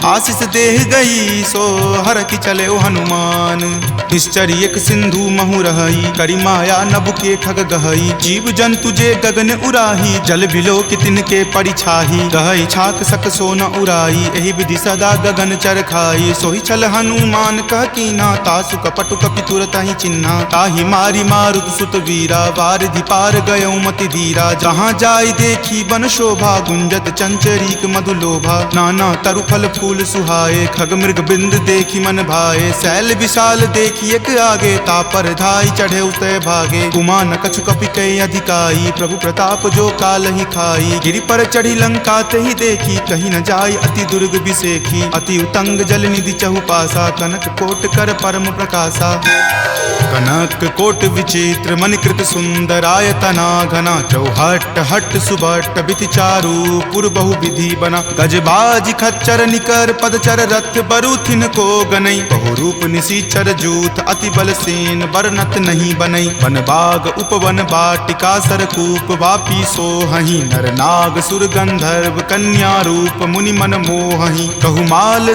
आशीष देह गई सो हर की चले हनुमान। निश्चर एक सिंधु महु रही, करी माया नभ के खग गहई। जीव जंतु जे गगन उराही, जल बिलो कि तिनके परिछाही। गहई छाक सक सो न उराई, एहि विधि सदा गगन चर खाई। सोहि छल हनुमान कह कीन्हा, तासु कपटु कपि तुरत ही चिन्हा। ताहि मारी मारुत सुत वीरा, वारिधि पार गयौ मति धीरा। जहाँ जाय देखी बन शोभा, गुंजत चंचरीक मधु लोभा। नाना तरु फल फूल सुहाए, खग मृग बिंद देखी मन भाए। शैल विशाल देखी एक आगे, तापर धाई चढ़े उतय भागे। कुमान कछु कपि कई अधिकाई, प्रभु प्रताप जो काल ही खाई। गिरि पर चढ़ी लंका तेहि देखी, कहीं न जाय अति दुर्ग बिसेखी। अति उतंग जल निधि चहुपासा, कनक कोट कर परम प्रकाशा। कनक कोट विचित्र मणिकृत सुंदरायतना घना। चौहट हट सुबट बिति चारु पुर बहु विधि बना। गजबाज खच्चर निकर पदचर रथ बरुथिन को गनई। बहु रूप निसीचर जूथ अति बल सेन बरनत नहीं बनई। वन बाग उपवन बाटिका सरकूप वापी सोहहि। नर नाग सुर गंधर्व कन्या रूप मुनि मन मोहहि। कहु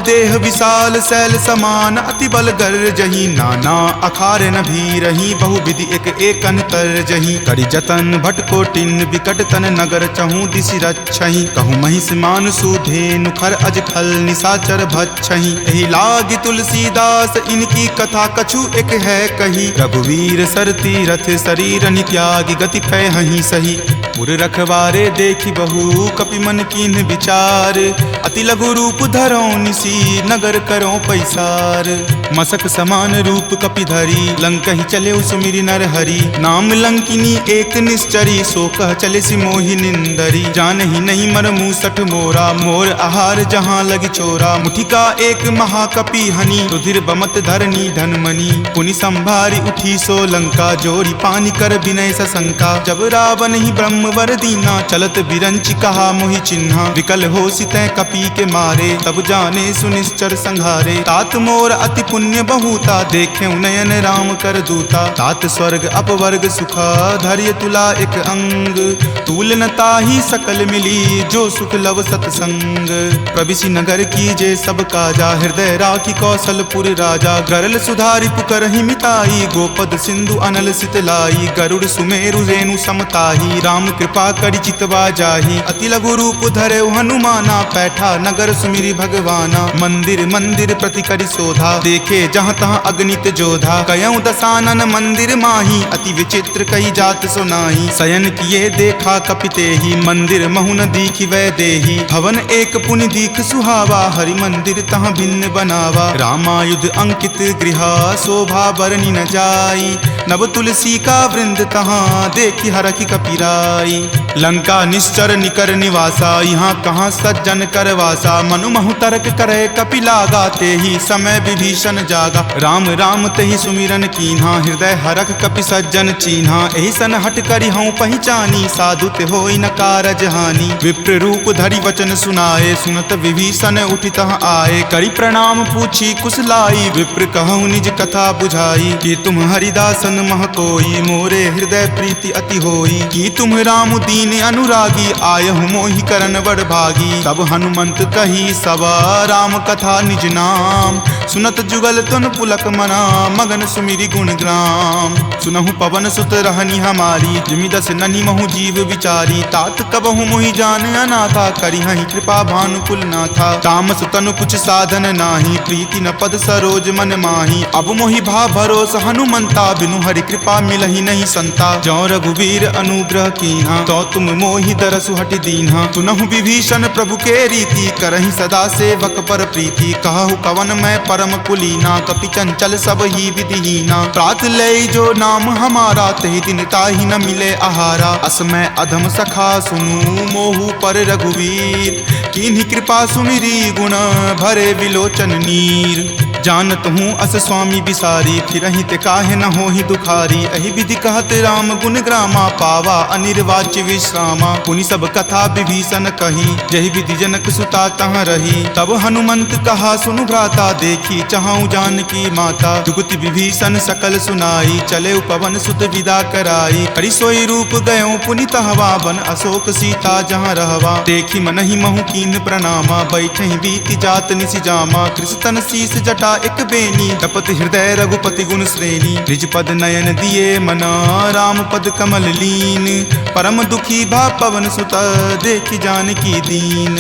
देह विशाल शैल समान, अति बल गर्जहि। नाना अखारे न भीरहि, बहु विधि एक एक अंतर जहि। करि जतन भट कोटिन विकट तन नगर, चहु दिशि रक्षहि। कहु महिष मान सुधेनु खर अज खल निशाचर भक्षहि। एहि लागी तुलसीदास इनकी कथा कछु एक है कही। रघुवीर सर तीरथ शरीर नित्यागी, गति पैहि सही। पुर रखवारे देखी बहु, कपि मन कीन्ह विचार। अति लघु रूप धरौ निसी, नगर करो पैसार। मसक समान रूप कपि धरी, लंकहि चले सुमिरि नर हरि। नाम लंकिनी एक निश्चरी, सो कह चले सि मोहि निंदरी। जानहि नहीं मर मूसठ मोरा, मोर आहार जहाँ लगी चोरा। मुठिका एक महाकपि हनि, रुधिर बमत धरनी धनमणि। पुनि संभारी उठी सो लंका, जोरी पानी कर विनय सशंका। जब रावण ही ब्रह्म वर दीना, चलत बिरंचि कहा मोहि चिन्हा। विकल हो सितै कपि के मारे, तब जाने सुनिश्चर संघारे। तात मोर अति पुण्य बहुता, देखे नयन राम कर दूता। तात स्वर्ग अपवर्ग सुखा, धैर्य तुला एक अंग। तूल न ताहि सकल मिली, जो सुख लव सतसंग। प्रविशि नगर की जे सब काजा, हृदय राखी कौशलपुर राजा। गरल सुधारि पुकरहि मिताई, गोपद सिंधु अनल सितलाई। गरुड़ सुमेरु रेणु समताही, राम कृपा करि चितवा जाहि। अति लघु रूप धरे हनुमाना, पैठा नगर सुमिरि भगवाना। मंदिर मंदिर प्रति करि शोधा, देखे जहाँ तहाँ अगणित जोधा। कयऊँ दसानन मंदिर माही, अति विचित्र कई जात सुनाही। शयन किए देखा कपि तेहि, मंदिर महु न दीखि वै देहि। भवन एक पुनि दीख सुहावा, हरि मंदिर तहाँ भिन्न बनावा। रामायुध अंकित गृह, शोभा बरनि न जाई। नव तुलसी का वृंद तहाँ, देखि हरखि कपिराई। लंका निश्चर निकर निवासा, यहाँ कहाँ सज्जन करवासा। मनु महु तर्क करे कपि लागा, तेहि समय विभीषण जागा। राम राम तेहि सुमिरन कीन्हा, हृदय हरख कपि सज्जन चीन्हा। एहि सन हट करि हऊँ पहचानी, साधु ते होई न कारज हानि। विप्र रूप धरि वचन सुनाए, सुनत विभीषण उठि तहाँ आए। करि प्रणाम पूछी कुशलाई, विप्र कहूँ निज कथा बुझाई। कि तुम हरिदासन मह कोई, मोरे हृदय प्रीति अति होई। कि तुम राम दीन अनुरागी, आयहु मोहि करन बड़ भागी। तब हनुमंत कही सवा, राम कथा निज नाम। सुनत जुगल तुन पुलक मना, मगन सुमिरि गुण ग्राम। सुनहु पवन सुत रहनी हमारी, जिमि दस ननि महु जीव विचारी। तात कबहु मोहि जान अनाथा, करिहहि कृपा भानुकुल नाथा। तामस तनु कुछ साधन नाही, प्रीति न पद सरोज मन माही। अब मोहि भा भरोस हनुमंता, बिनु हरि कृपा मिलहि नहीं संता। जौ रघुवीर अनुग्रह कीन्हा, तो तुम मोहि दरसु हटि दीन्हा। सुनहु विभीषण प्रभु के रीति, करहि सदा सेवक पर प्रीति। कहु कवन मैं परम कुलीना, कपि चंचल सब ही विधिहीना। प्रात लय जो नाम हमारा, तहि दिन ताहि न मिले आहारा। अस मैं अधम सखा सुनु, मोहु पर रघुवीर। कीन्ही कृपा सुमिरी, गुण भरे विलोचन नीर। जानत हूँ अस स्वामी बिसारी, फिरहि ते काहे न होहि दुखारी। एहि विधि कहत राम गुण ग्रामा, पावा अनिर्वाच्य विश्रामा। पुनि सब कथा विभीषण कही, जहि विधि जनक सुता तहाँ रही। तब हनुमंत कहा सुनु भ्राता, देखी चाहूँ जानकी माता। जुगति विभीषण सकल सुनाई, चले पवन सुत विदा कराई। हरि सोई रूप गयो पुनि तहवा, बन अशोक सीता जहाँ रहवा। देखी मनहि महु कीन प्रणामा, बैठहि बीति जात निसि जामा। कृष्ण शीस जटा एक बेनी, तपत हृदय रघुपति गुण श्रेणी। निज पद नयन दिए मना, राम पद कमल लीन। परम दुखी भा पवन सुत, देखि जानकी दीन।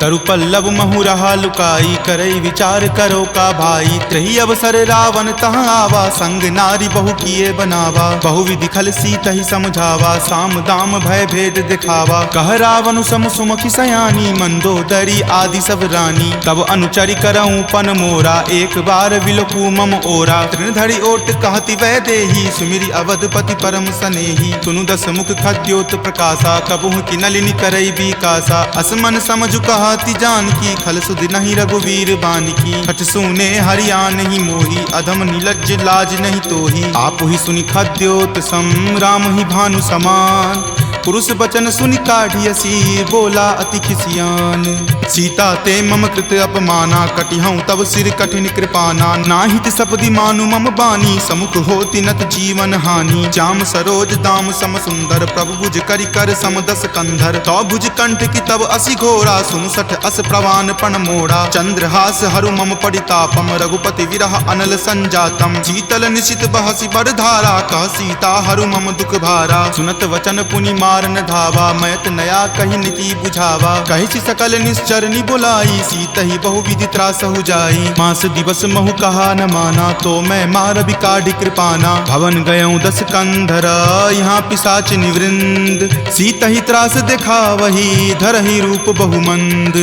तरु पल्लव महु रहा लुकाई, करई विचार करो का भाई। त्रही अवसर रावण तहाँ आवा, संग नारी बहु किए बनावा। बहु विधि खल सीतहि समझावा, साम दाम भय भेद दिखावा। कह रावण सम सुमुखी सयानी, मंदोदरी आदि सब रानी। तब अनुचरि करऊं पन मोरा, एक बार विलोकू मम ओरा। तृणधरि ओट कहति वै देही, सुमिरि अवधपति परम सनेही। सुनु दस मुख खद्योत प्रकाशा, कबहुँ की नलिनी करई बीकासा। असमन समझु कहति जानकी, खल सुधि नहीं रघुवीर बानकी। खट सुने हरियाण ही मोही, अधम नीलज्ज लाज नहीं तोही। आप ही सुनि खद्योत सम, राम ही भानु समान। पुरुष बचन सुनि काढ़ियसी, बोला अति खिसियान। सीता ते मम कृत अपमाना, कटिहऊँ तब सिर कठिन कृपाना। नाहित सपदि मानु मम बानी, समुख होति नत जीवन हानि। श्याम सरोज दाम सम सुंदर, प्रभु भुज करि कर सम दस कंधर। तो भुज कंठ की तब असि घोरा, सुनु सठ अस प्रवान पण मोड़ा। चंद्रहास हरु मम परितापम, रघुपति विरह अनल संजातम। शीतल निशित बहसि बर धारा, कह सीता हरु मम दुख भारा। सुनत वचन पुनि मारन धावा, मयत नया कही नीति बुझावा। कहि सकल निश्चरनी बुलाई, सीत ही बहु विधि त्रासहु जाई। मास दिवस महु कहा न माना, तो मैं मार बिकाढ़ कृपाना। भवन गयऊँ दस कंधर, यहाँ पिशाच निवृंद। सीत ही त्रास देखा वही, धरहि रूप बहुमंद।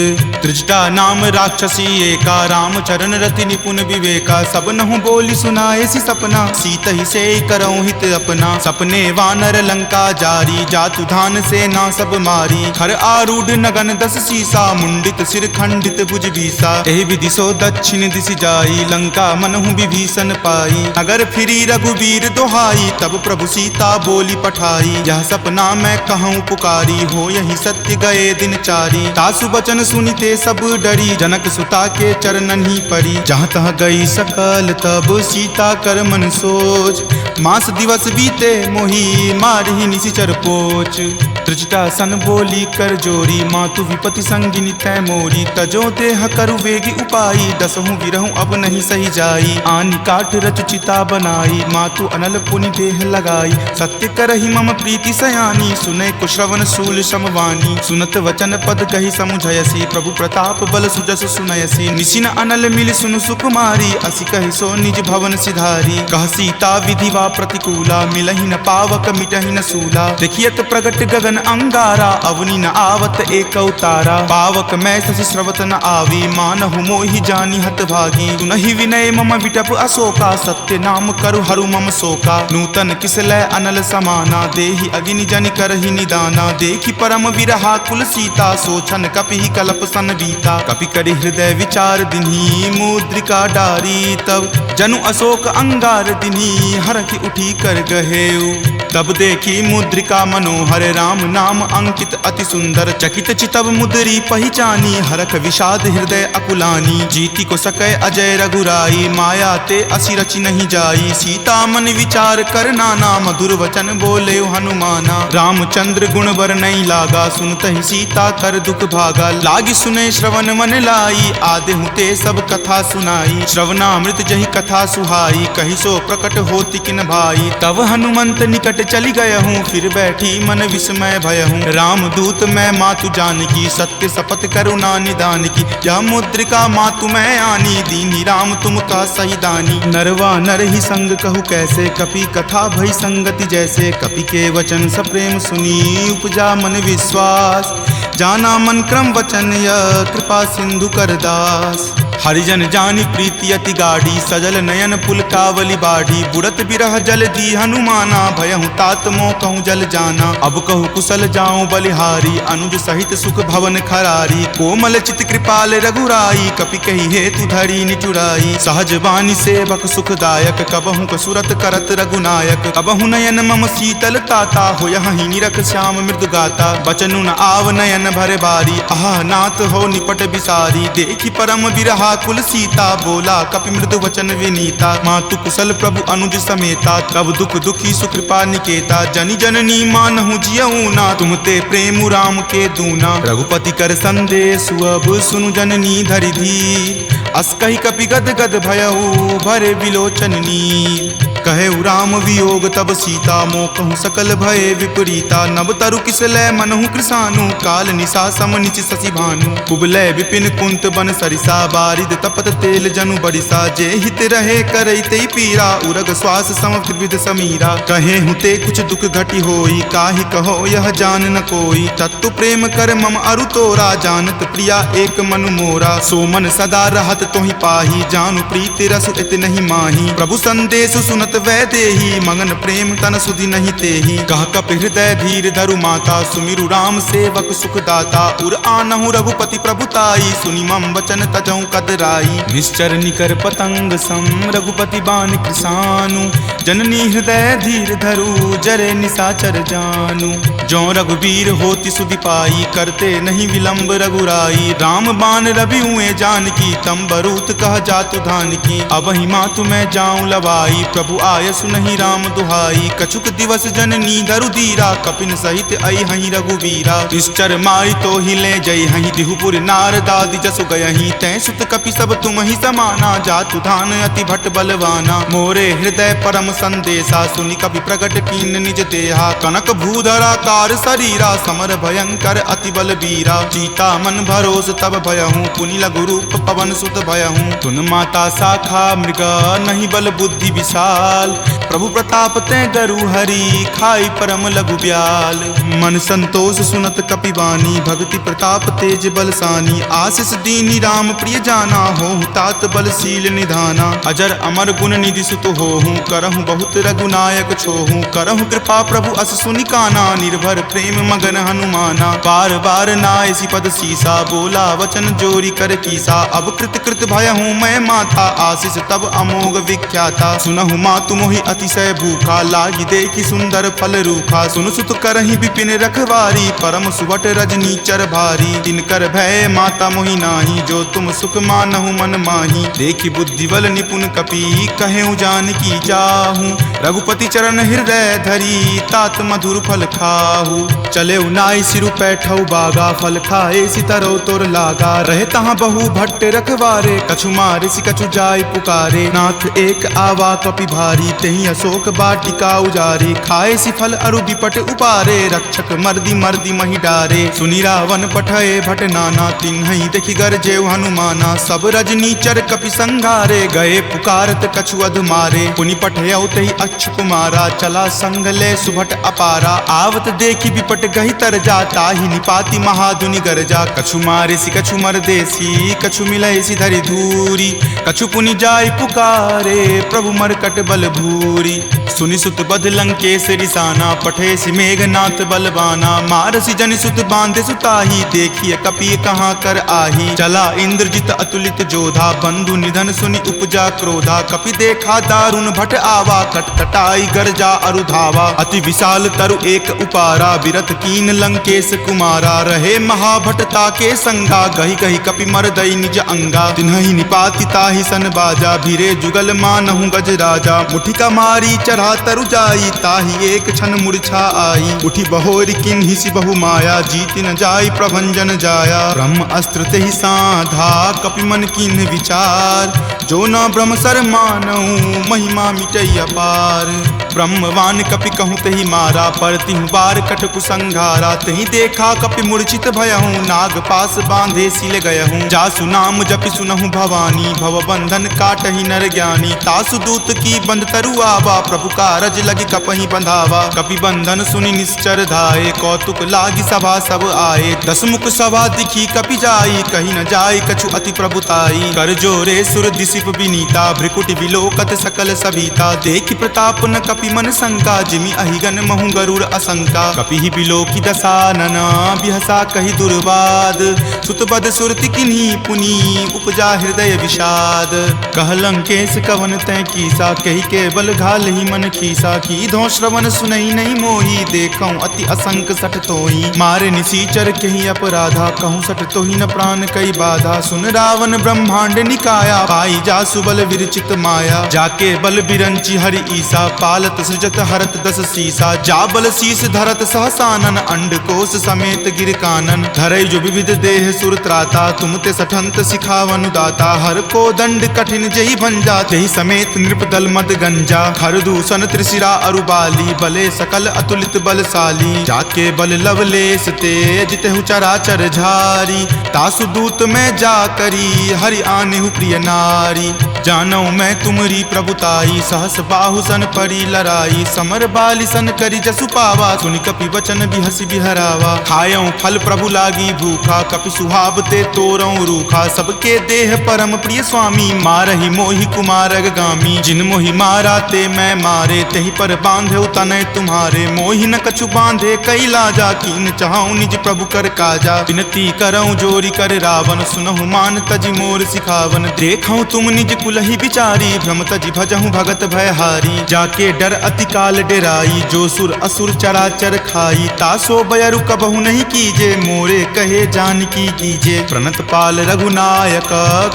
त्रिजटा नाम राक्षसी एका, राम चरण रति निपुण विवेका। सब नहु बोली सुनाए सी सपना, सीत ही से करऊँ हित अपना। सपने वानर लंका जारी, जातु धान सेना सब मारी। खर आरूढ़ नगन दस सीसा, मुंडित सिर खंडित भुज भीसा। एहि विधि सो दक्षिण दिशि जाई, लंका मनहु विभीषण पाई। अगर फिरी रघुवीर दोहाई, तब प्रभु सीता बोली पठाई। यह सपना मैं कहूँ पुकारी, हो यही सत्य गए दिन चारी। तासु बचन सुनिते सब डरी, जनक सुता के चरणन ही परी। जहाँ तह गई सकल तब सीता कर मन सोच। मास दिवस बीते मोही, मारहि निशिचर पोच। त्रिजटा सन बोली कर जोरी, मातु विपति संगिनी तै मोरी। तजो देह करु वेगी उपाई, दसहु विरहु अब नहीं सही जाई। आनि काट रच चिता बनाई, मातु अनल पुनि देह लगाई। सत्य करहि मम प्रीति सयानी, सुनै कुश्रवण शूल समवानी। सुनत वचन पद कहि समुझयसी, प्रभु प्रताप बल सुजस सुनयसी। निशिन अनल मिल सुनु सुकुमारी, असि कहि सो निज भवन सिधारी। कह सीता विधि वा प्रतिकूला, मिलहि न पावक मिटहि न सूला। देखियत प्रगट गगन अंगारा, अवनि न आवत एक अवतारा। पावक मैं शशि स्रवत न आवी, मानहु मोहि जानी हत भागी। सुनहि विनय मम विटप अशोका, सत्य नाम करु हरु मम शोका। नूतन किसलय अनल समाना, देहि अगिनि जनि करहि निदाना। देखि परम विरहा कुल सीता, सोचन कपिहि कलप सन बीता। कपि करि हृदय विचार दिन्ही, मुद्रिका डारी। तब जनु अशोक अंगार दिन्ही, हरखि उठी कर गहेऊ। तब देखी मुद्रिका मनोहर, राम नाम अंकित अति सुंदर। चकित चितव मुद्री पहचानी, हरख विषाद हृदय अकुलानी। जीति को सकै अजय रघुराई, माया ते असि रचि नहीं जाई। सीता मन विचार कर नाना, मधुर वचन बोले हनुमाना। रामचंद्र गुण बर नहीं लागा, सुनत ही सीता कर दुख भागा। लागी सुने श्रवण मन लाई, आदेहु ते सब कथा सुनाई। श्रवणामृत जहि कथा सुहाई, कहि सो प्रकट होति किन भाई। तब हनुमंत निकट चली गया हूँ, फिर बैठी मन विस्मय भय हूँ। रामदूत मैं मातु जानकी, सत्य शपथ करुणा निदान की। यह मुद्रिका मातु मैं आनी, दीनी राम तुम का सही दानी। नरवा नर ही संग कहू कैसे, कपि कथा भई संगति जैसे। कपि के वचन सप्रेम सुनी, उपजा मन विश्वास। जाना मन क्रम वचन यह, कृपा सिंधु कर दास। हरिजन जानी प्रीति अति गाढ़ी, सजल नयन पुल कावली बाढ़ी। बुड़त बिरह जल दी हनुमाना, भयहु तात मोह कहूँ जल जाना। अब कहूँ कुशल जाऊँ बलिहारी, अनुज सहित सुख भवन खरारी। कोमल चित कृपाल रघुराई, कपि कही हेतु धरी निचुराई। सहज बानी सेवक सुखदायक, कबहु कसुरत करत रघुनायक। कबहु नयन मम शीतल ताता, हो यही निरख श्याम मृदु गाता। बचनु न आव नयन भर बारी, आह नाथ हो निपट बिसारी। देखी परम बिरहा कुल सीता, बोला कपि मृदु वचन विनीता। मातु कुशल प्रभु अनुज समेता, तब दुख दुखी सुकृपा निकेता। जनि जननी मानहु जियऊ ना, तुम ते प्रेम राम के दूना। रघुपति कर संदेश अब सुनु जननी धरि धीर। अस कहि कपि गद गद भयऊ, भरे विलोचन नीर। कहे राम वियोग तब सीता, मोह कहूँ सकल भय विपरीता। नब तरु किसलय मनहु कृसानु, काल निशा सम निच शशि भानु। कुबलय विपिन कुंत बन सरिसा, बारिद तपत तेल जनु बरिसा। जे हित रहे करैते पीरा, उरग श्वास सम त्रिविध समीरा। कहे हुते कुछ दुख घटी होई, काहि कहो यह जान न कोई। तत्तु प्रेम कर मम अरु तोरा, जानत प्रिया एक मनु मोरा। सो मन सदा रहत तोहि पाही, जानु प्रीति रसु इत नहीं माही। प्रभु संदेश सुनत वै देही, मगन प्रेम तन सुधि नहीं तेही। कह कप हृदय धीर धरु माता, सुमिरु राम सेवक सुख दाता। उर आनहु रघुपति प्रभुताई, सुनि मम वचन तजहु कदराई। निश्चर निकर पतंग सम, रघुपति बान कृसानु। जननी हृदय धीर धरु, जरे निशाचर जानु। जो रघुवीर होति सुधि पाई, करते नहीं विलंब रघुराई। राम बान रवि हुए जानकी, तम बरूत कह जातु धान की। अब ही मातु मैं जाऊं लवाई, प्रभु आय सुनहि राम दुहाई। कछुक दिवस जननी धरु धीरा, कपिन सहित आई हहीं रघुवीरा। निश्चर माई तो ही ले जई हहीं, दिहुपुर नार दादि जसु गयहीं। तै सुत कपि सब तुम ही समाना, जातु धान अति भट बलवाना। मोरे हृदय परम संदेशा, सुनि कपि प्रगट कीन निज देहा। कनक भूधरा कार शरीरा, समर भयंकर अति बलबीरा। चीता मन भरोस तब भयहूँ, पुनि लघु रूप पवन सुत भयहूँ। तुन माता शाखा मृगा, नहीं बल बुद्धि विशाल। प्रभु प्रताप तै गरु हरि, खाई परम लघु ब्याल। मन संतोष सुनत कपिवानी, भक्ति प्रताप तेज बलसानी। आशीष दीनी राम प्रिय जाना, होहु तात बलशील निधाना। अजर अमर गुण निधि सुत होहूँ, करहु बहुत रघुनायक छोहूँ। करहु कृपा प्रभु अस सुनि काना, निर्भर प्रेम मगन हनुमाना। बार बार नायसी पद सीसा, बोला वचन जोरी कर कीसा। अब कृत कृत भयहूँ मैं माता, आशीष तब अमोघ विख्याता। सुनहु मातु मोहि अतिशय भूखा, लागी देखी सुंदर फल रूखा। सुन सुत करहि विपिन रखवारी, परम सुवट रजनी चर भारी। तिनकर भय माता मोहि नाही, जो तुम सुख मानहु मन माही। देखी बुद्धि बल निपुण कपि, कहेउ जानकी जाहू। रघुपति चरण हृदय धरी, तात मधुर फल खाहू। चले नाई सिरु पैठौ बागा, फल खाए सितरो तोर लागा। रहे तहाँ बहु भट्ट रखवारे, कछु मारे सि कछु जाय पुकारे। नाथ एक आवा कपि भारी, तेहि अशोक बाटिका उजारे। खाए सि फल अरु विपट उपारे, रक्षक मर्दी मर्दी महि डारे। सुनि रावण पठय भट नाना, तिन्हि देखि गरजेउ हनुमाना। सब रजनी चर कपि संघारे, गए पुकारत कछु अध मारे। पुनि पठयउ तेहि अक्ष कुमारा, चला संग ले सुभट अपारा। आवत देखि विपट गहि तर जा, ताहि निपाति महाधुनि गरजा। कछु मारे सि कछु मरदेसी, कछु मिलय सि धरि धूरी। कछु पुनि जाय पुकारे, प्रभु मरकट बल भूरी। सुनि सुत बध लंकेश रिसाना, पठे सि मेघनाथ बलवाना। मारसि जनि सुत बांधे सुताही, देखिए कपि कहाँ कर आही। चला इंद्रजित अतुलित जोधा, बंधु निधन सुनि उपजा क्रोधा। कपि देखा दारुण भट आवा, कटकटाई गरजा अरु धावा। अति विशाल तरु एक उपारा, बिरत कीन लंकेश कुमारा। रहे महाभटता के संगा, गहि गहि कपि मरदई निज अंगा। तिन्हि निपाति ताहि सन बाजा, भीरे जुगल मानहु गज राजा। मुठिका मारी चढ़ा तरु जाई, ताही एक क्षण मूर्छा आई। उठी बहोर किन्हि सि बहु माया, जीत न जाई प्रभंजन जाया। ब्रह्म अस्त्र तेहि साधा, कपि मन किन्ह विचार। जो न ब्रह्म सर मानहु, महिमा मिटई अपार। ब्रह्मवान कपि कहूँ तेहि मारा, परतिहु बार कटकु संघारा। तेहि देखा कपि मूर्छित भयहूँ, नाग पास बांधे सिल गयहूँ। जासु नाम जपि सुनहु भवानी, भव बंधन काटहि नर ज्ञानी। तासु दूत की बंध तरु आवा, प्रभु कारज लगी कपहि बंधावा। कपि बंधन सुनि निश्चर धाये, कौतुक लागी सभा सब आए। दस मुख सभा दिखी कपि जाई, कही न जाय कछु अति प्रभुताई। कर जोरे सुर दिसिप विनीता, भ्रिकुटि विलोकत सकल सभीता। देखि प्रताप न कपि मन शंका, जिमि अहिगन महु गरुड़ असंका। कपि ही बिलोकी दसानन, बिहसा कहि दुर्वाद। सुतबद सुरति किन्ही पुनी, उपजा हृदय विषाद। कह लंकेश कवन तै कीसा, कहि के बल घाल ही मन खीसा। की धो श्रवण सुनई नहीं मोही, देखऊं अति असंक सठ तोई। मारे निसीचर कहि अपराधा, कहूँ सठ तोहि न प्राण कई बाधा। सुन रावण ब्रह्मांड निकाया, पाई जासु बल विरचित माया। जाके बल बिरंची हरि ईसा, पालत सृजत हरत दस सीसा। जा बल शीस धरत सहसानन, अंड कोश समेत गिर कानन। धरई जो विविध देह सुर त्राता, तुम ते सठंत सिखावनु दाता। हर को दंड कठिन जेहि भंजा, तेहि समेत नृप दल मद गंजा। खर दूषण त्रिशिरा अरुबाली, बले सकल अतुलित बलशाली। जाके बल लवलेश तेज, तेहु चराचर झारी। तासु दूत में जा करी, हरि आनेहु प्रिय नारी। जानौ मैं तुमरी प्रभुताई, सहस बाहु सन परी लराई। समर बाली सन करी जसु पावा, सुनि कपि वचन बिहसि बिहरावा। खायऊं फल प्रभु लागी भूखा, कपि सुहाव ते तोरऊं रूखा। सबके देह परम प्रिय स्वामी, मारहि मोहि कुमारग गामी। जिन मोहि मारा ते मैं मारे, तेहि पर बांधे तनय तुम्हारे। मोहि न कछु बांधे कई लाजा, कीन चाहूं निज प्रभु कर काजा। विनती करऊं जोरी कर रावण, सुनहु मान तजि मोर सिखावन। देखऊं तुम निज कुलहि बिचारी, भ्रम तजि भजहूं भगत भयहारी। जाके डर अति काल डेराई, जो सुर असुर चराचर खाई। तासो बयरु कबहु नहीं कीजे, मोरे कहे जानकी कीजे। प्रणत पाल रघुनायक,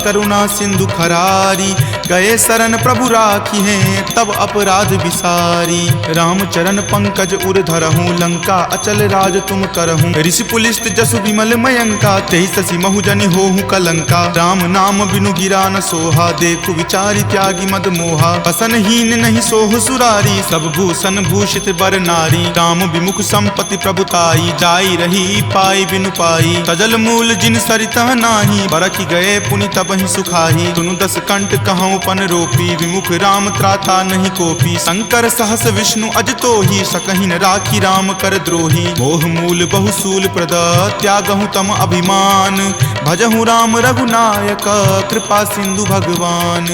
करुणा सिंधु खरारी। गए शरण प्रभु राखी हैं, तब अपराध विसारी। राम चरण पंकज उर धरहूं, लंका अचल राज तुम करहूं। ऋषि पुलिस्त जसु विमल मयंका, तेहि शशि महु जनि होहु कलंका। राम नाम बिनु गिरा न सोहा, देखु विचारि त्यागी मद मोहा। पसनहीन नहीं सोह सुरारी, सब भूषण भूषित बर नारी। राम विमुख संपत्ति प्रभुताई, जाई रही पाई बिनु पाई। तजल मूल जिन सरितह नाही, बरखि गए पुनि तबहि सुखाही। सुनु दस कंठ कहूँ पन रोपी, विमुख राम त्राता नहीं कोपी। शंकर सहस विष्णु अज तोहि, सकहि न राखी राम कर द्रोही। मोह मूल बहुसूल प्रद, त्यागहु तम अभिमान। भजहु राम रघुनायक, कृपा सिंधु भगवान।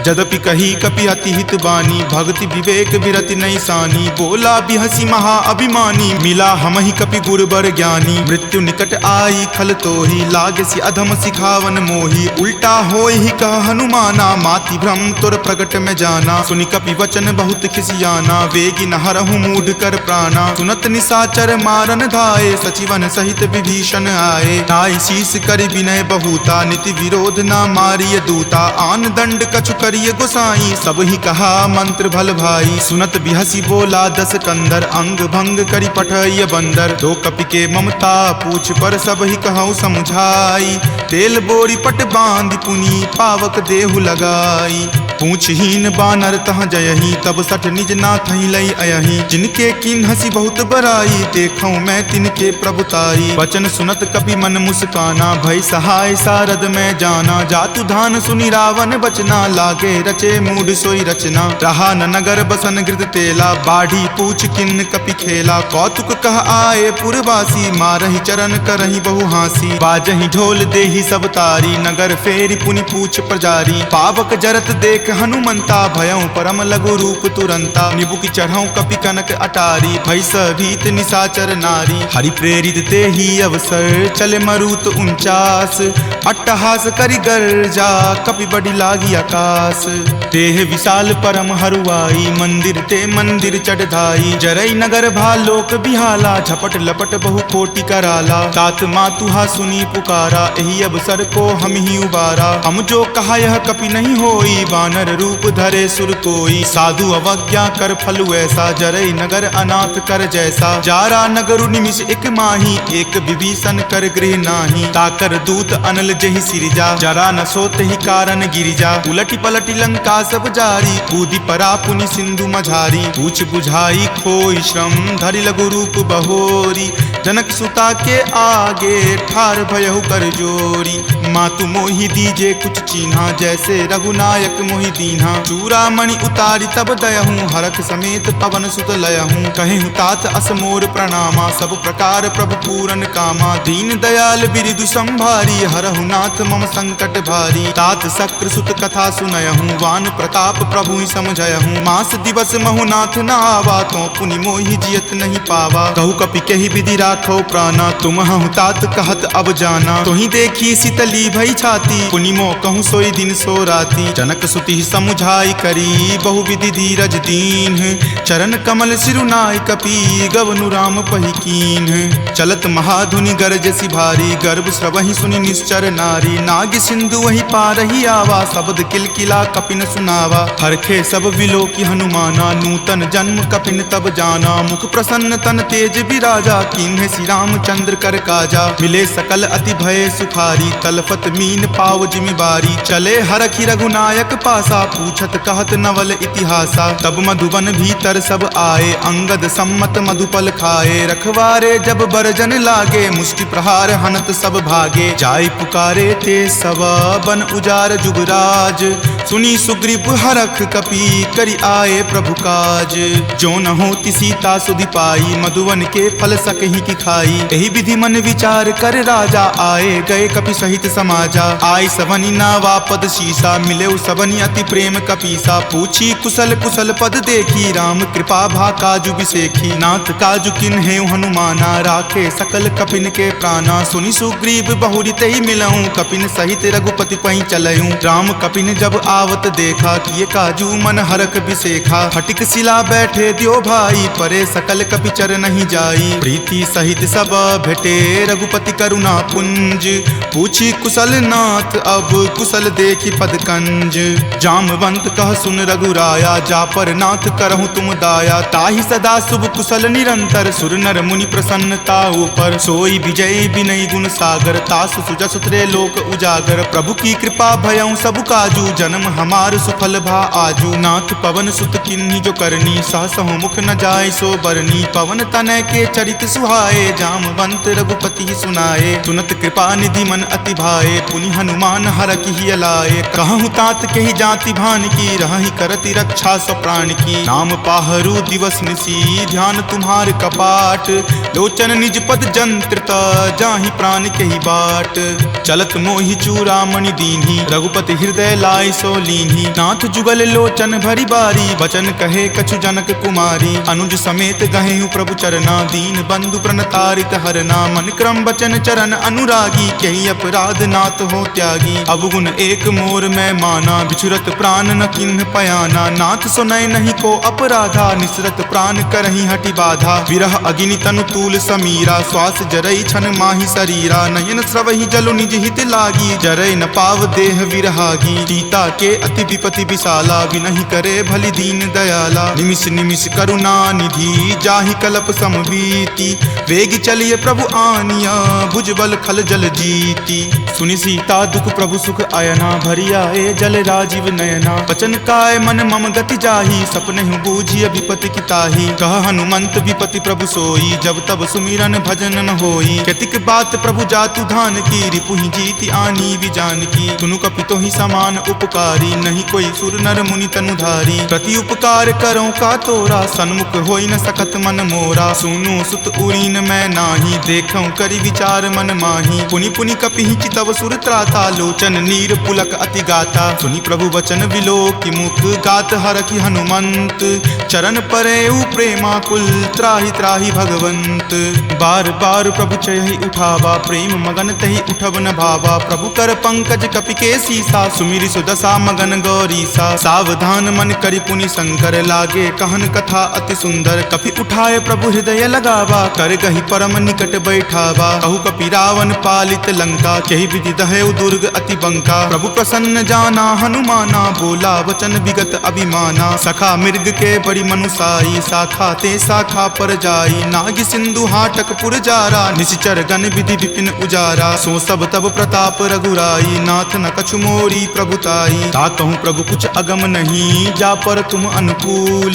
जदपि कही कपि अति हित बानी, भक्ति विवेक विरति नहीं सानी। बोला बिहसी महा अभिमानी, मिला हमहि कपि गुरबर ज्ञानी। मृत्यु निकट आई खल तोहि, लागसी अधम सिखावन मोहि। उल्टा होय ही कह हनुमाना, माति भ्रम तुर प्रगट में जाना। सुनि कपि वचन बहुत खिसियाना, वेगी न हरहु मूढ़ कर प्राणा। सुनत निशाचर मारन धाये, सचिवन सहित विभीषण आए। नाई शीस करि विनय बहुता, नीति विरोध न मारिय दूता। आन दंड कछु करिय गोसाई, सब ही कहा मंत्र भल भाई। सुनत बिहसी बोला दस कंदर, अंग भंग करि पठय बंदर। दो कपि के ममता पूछ पर, सब ही कहूँ समझाई। तेल बोरी पट बांध पुनी, पावक देहु लगाई। पूछहीन बानर तह जयही, तब सठ निज नाथ ही लई अयही। जिनके किन हसी बहुत बराई, देखूं मैं तिनके प्रभुताई। वचन सुनत कपि मन मुस्काना, भय सहाय सारद में जाना। जातु धान सुनि रावण बचना, लागे रचे मूढ़ सोई रचना। रहा न नगर बसन गृध तेला, बाढ़ी पूछ किन्न कपि खेला। कौतुक कह आए पुरवासी, मारहि चरण करहि बहु हासी। बाजहि ढोल देहि सब तारी, नगर फेरी पुनि पूछ प्रजारी। पावक जरत देख देख हनुमंता भयं परम लघु रूप तुरंता निबुक चढ़ौ कपि कनक अटारी भई भीत निशाचर नारी हरि प्रेरित ते ही अवसर चले मरुत 49 अट्टहास करि गर्जा कपि बड़ी लागी आकाश देह विशाल परम हरुआई मंदिर ते मंदिर चढ़ाई जरई नगर भालोक बिहाला झपट लपट बहु कोटि कराला तात मातुहा सुनी पुकारा एही अवसर को हम ही उबारा हम जो कहा यह कपि नहीं होई वानर रूप धरे सुर कोई साधु अवज्ञा कर फल ऐसा जरई नगर अनाथ कर जैसा जारा नगरु निमिष एक माही एक विभीषण कर गृह नाही ताकर दूत अनल जहि सिरजा जरा न सोत ही कारण गिरिजा उलटी पलटी लंका सब जारी कूदी परा पुनि सिंधु मझारी पूछ बुझाई खोई श्रम धरि लघु रूप बहोरी जनक सुता के आगे ठार भयहु कर जोरी मातु मोहि दीजे कुछ चीन्हा जैसे रघुनायक मोहि दीन्हा चूरा मणि उतारी तब दयहूँ हरख समेत पवन सुत लयहूँ कहेहु तात असमोर प्रणामा सब प्रकार प्रभु पूरन कामा दीन दयाल बिरिदु संभारी हरहु नाथ मम संकट भारी तात शक्र सुत कथा सुनयहूँ वान प्रताप प्रभु समझयहूँ मास दिवस महुनाथ न आवा तो पुनि मोहि जियत नहीं पावा कहु कपि केहि विधि राखो प्राणा तुम हूँ तात कहत अब जाना तोहि देखी शीतली भई छाती पुनि मो कहूँ सोई दिन सो राती जनक सुति समुझाई करी बहु विधि धीरज दीन चरण कमल सिरुनाय कपि गवनु राम पहि कीन चलत महाधुनि गरजसि भारी गर्भ स्रवहि सुनि निश्चर नारी नाग सिंधु वही पारही आवा शब्द किलकिला कपिन सुनावा हरखे सब विलोकी हनुमाना नूतन जन्म कपिन तब जाना मुख प्रसन्न तन तेज विराजा कीन्ह श्री रामचंद्र कर काजा मिले सकल अति भय सुखारी तलफत मीन पाव जिमिबारी चले हरखि रघुनायक पासा पूछत कहत नवल इतिहासा तब मधुबन भीतर सब आए अंगद सम्मत मधुपल खाए रखवारे जब बरजन लागे मुष्टि प्रहार हनत सब भागे जाय पुकारे ते सब बन उजार जुगराज सुनी सुग्रीव हरख कपि करि आए प्रभु काज जो न होती सीता सुधि पाई मधुवन के फल सकहि की खाई एहि विधि मन विचार कर राजा आए गए कपि सहित समाजा आय सवनि नावा पद शीसा मिले सवनि अति प्रेम कपीसा पूछी कुशल कुशल पद देखी राम कृपा भा काजु बिसेखी नाथ काजु किन्हे हनुमाना राखे सकल कपिन के प्राणा सुनि सुग्रीव बहुरी तहि मिलऊं कपिन सहित रघुपति पहि चलऊं राम कपिन जब आवत देखा किए काजू मन हरख बिसेखा फटिक सिला बैठे दियो भाई परे सकल कपि चर नहीं जाई प्रीति सहित सब भेटे रघुपति करुणा पुंज पूछी कुशल नाथ अब कुशल देखी पद कंज जामवंत कह सुन रघुराया जा पर नाथ करहु तुम दाया ताहि सदा शुभ कुशल निरंतर सुर नर मुनि प्रसन्नता ऊपर सोई विजय विनय गुण सागर तासु सुजस त्रय लोक उजागर प्रभु की कृपा भयं सब काजू जन्म हमार सुफल भा आजू नाथ पवन सुत किन्ही जो करनी सहसहु मुख न जाय सो बरनी पवन तनय के चरित सुहाए जामवंत रघुपति सुनाए सुनत कृपा निधि मन अति भाए पुनि हनुमान हरखि ही अलाए कहूँ तात के ही जाति भान की रहि करति रक्षा सो प्राण की नाम पाहरू दिवस निसी ध्यान तुम्हार कपाट लोचन निज पद जंत्रित जाहि प्राण के ही बाट चलत मोहि चूड़ामणि दीन्ही रघुपति हृदय लाय सो लीन्ही नाथ जुगल लोचन भरी बारी वचन कहे कछु जनक कुमारी अनुज समेत गहेहु प्रभु चरना दीन बंधु प्रणतारित हरना मन क्रम वचन चरण अनुरागी कही अपराध नाथ हो त्यागी अवगुण एक मोर में माना बिछुरत प्राण न किन्ह पयाना नाथ सुनय नहीं को अपराधा निसरत प्राण करही हटि बाधा विरह अगिनि तनु तूल समीरा श्वास जरई छन माही शरीरा नयन स्रवहि जलु निज हित लागी जरय न पाव देह विरहागी सीता के अति विपति विशाला विनहि करे भली दीन दयाला निमिष निमिष करुणा निधि जाहि कलप समबीति वेग चलिए प्रभु आनिया भुजबल खल जल जीती सुनि सीता दुख प्रभु सुख आयना भरी आए जल राजीव नयना वचन काय मन मम गति जाही सपने बूझिय विपति किताही कह हनुमंत विपति प्रभु सोई जब तब सुमिरन भजन न होई केतिक बात प्रभु जातु धान की रिपुहि जीति आनी विजान की सुनु कपितो ही समान उपकारी नहीं कोई सुर नर मुनि तनुधारी प्रति उपकार करो का तोरा सन्मुख होई न सकत मन मोरा सुनु सुत उरी न मैं नाही, देखऊं करि विचार मन माही। पुनि पुनि कपिहि चितव सुर त्राता, लोचन नीर पुलक अति गाता। सुनि प्रभु वचन विलोकि मुख, गात हरखि हनुमंत। चरण परेउ प्रेमाकुल, त्राहि त्राहि भगवंत। बार बार प्रभु चयहि उठावा, प्रेम मगन तहि उठब न भावा। प्रभु कर पंकज कपि के सीसा, सुमिरि सुदशा मगन गौरीसा। सावधान मन करि पुनि शंकर, लागे कहन कथा अति सुंदर। कपि उठाए प्रभु हृदय लगावा, कर गहि परम निकट बैठावा। कहु कपि रावण पालित लंका, केहि विधि दहेउ दुर्ग अति बंका। प्रभु प्रसन्न जाना हनुमाना, बोला वचन विगत अभिमाना। सखा मृग के बड़ी मनुसाई, शाखा ते शाखा पर जाई। नाग सिंधु हाटक पुर जारा, निश्चर गण विधि विपिन उजारा। सो सब तब प्रताप रघुराई, नाथ न कछु मोरी प्रभुताई। ताकहु प्रभु कुछ अगम नहीं, जा पर तुम अनुकूल।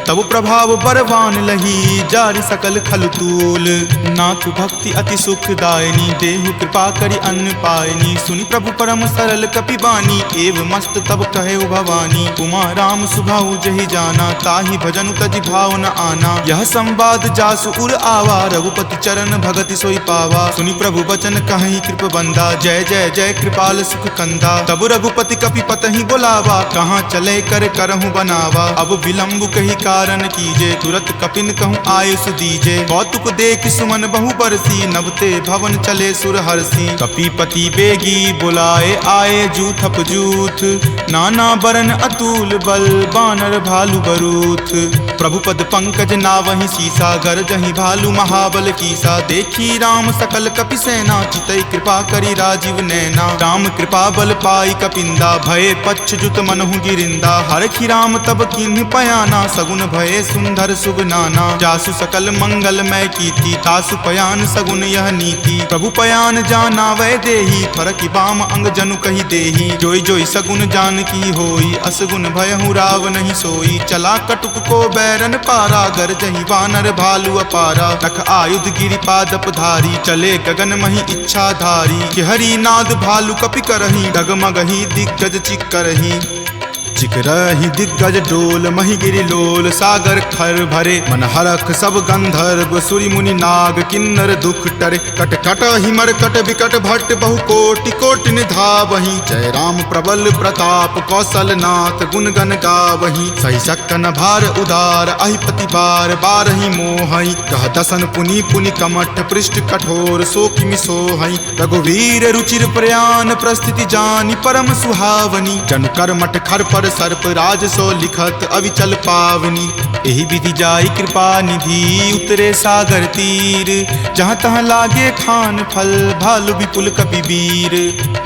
तब प्रभाव बरवान लही, जारि सकल खल तूल। नाथ भक्ति अति सुखदायिनी, देहु कृपा करि अन्न पायनी। सुनि प्रभु परम सरल कपि बानी, एव मस्त तब कहेउ भवानी। उमा राम सुभाउ जहि जाना, ताहि भजनु तजि भाव न आना। यह संवाद जासु उर आवा, रघुपति चरण भगति सोई पावा। सुनि प्रभु वचन कहहि कृप बंदा, जय जय जय कृपाल सुख कंदा। तब रघुपति कपि पतहि बोलावा, कहाँ चले कर करहु बनावा। अब विलंब कही कारण कीजे, तुरत कपिन कहूँ आयुष दीजे। कौतुक देख सुमन बहु बरसी, नवते भवन चले सुर हरसी। कपिपति बेगी बुलाए, आए जूथप जूथ। नाना बरन अतुल बल, बानर भालु बरूथ। प्रभु पद पंकज नावहि सीसा, गरजहि भालु महाबल कीसा। देखी राम सकल कपि सेना, चितई कृपा करि राजीव नैना। राम कृपा बल पाई कपिंदा, भये पच्छ जुत मनहु गिरिंदा। हरखि राम तब किन्ह पयाना, सगुन भये सुंदर सुगनाना। जासु सकल मंगल मय कीर्ति, तासु पयान सगुन यह नीति। प्रभु पयान जाना वै देही, फरकि बाम अंग जनु कहि देही। जोई जोई सगुन जान की होई, असगुन भयहु राव नहीं सोई। चला कटुक को बैरन पारा, गरजहि वानर भालु अपारा। नख आयुध गिरिपादप धारी, चले गगन मही इच्छा धारी। कि हरि नाद भालु कपि करही, डगमगहि दिग्गज चिक्करही। चिकरहि दिग्गज डोल, मही गिरि लोल। सागर खर भरे मन हरख, सब गंधर्व सुरि मुनि नाग। किन्नर दुख टरे, कट कट हिमर कट विकट भट्ट। बहु कोटि कोटि निधावहि, जय राम प्रबल प्रताप। कौशल नाथ गुण गण गावहि, सही सकन भार उदार। अहिपति बार बारहि मोहहि, कह दसन पुनि पुनि कमठ। पृष्ठ कठोर सो किमि सोहहि, रघुवीर रुचिर प्रयान। प्रस्थिति जानि परम सुहावनी, जनु कर्मठ खर पर सर्प। राज सो लिखत अविचल पावनी, एहि विधि जाई कृपा निधि। उतरे सागर तीर, जहाँ तहाँ लागे खान फल। भालु विपुल कपि वीर,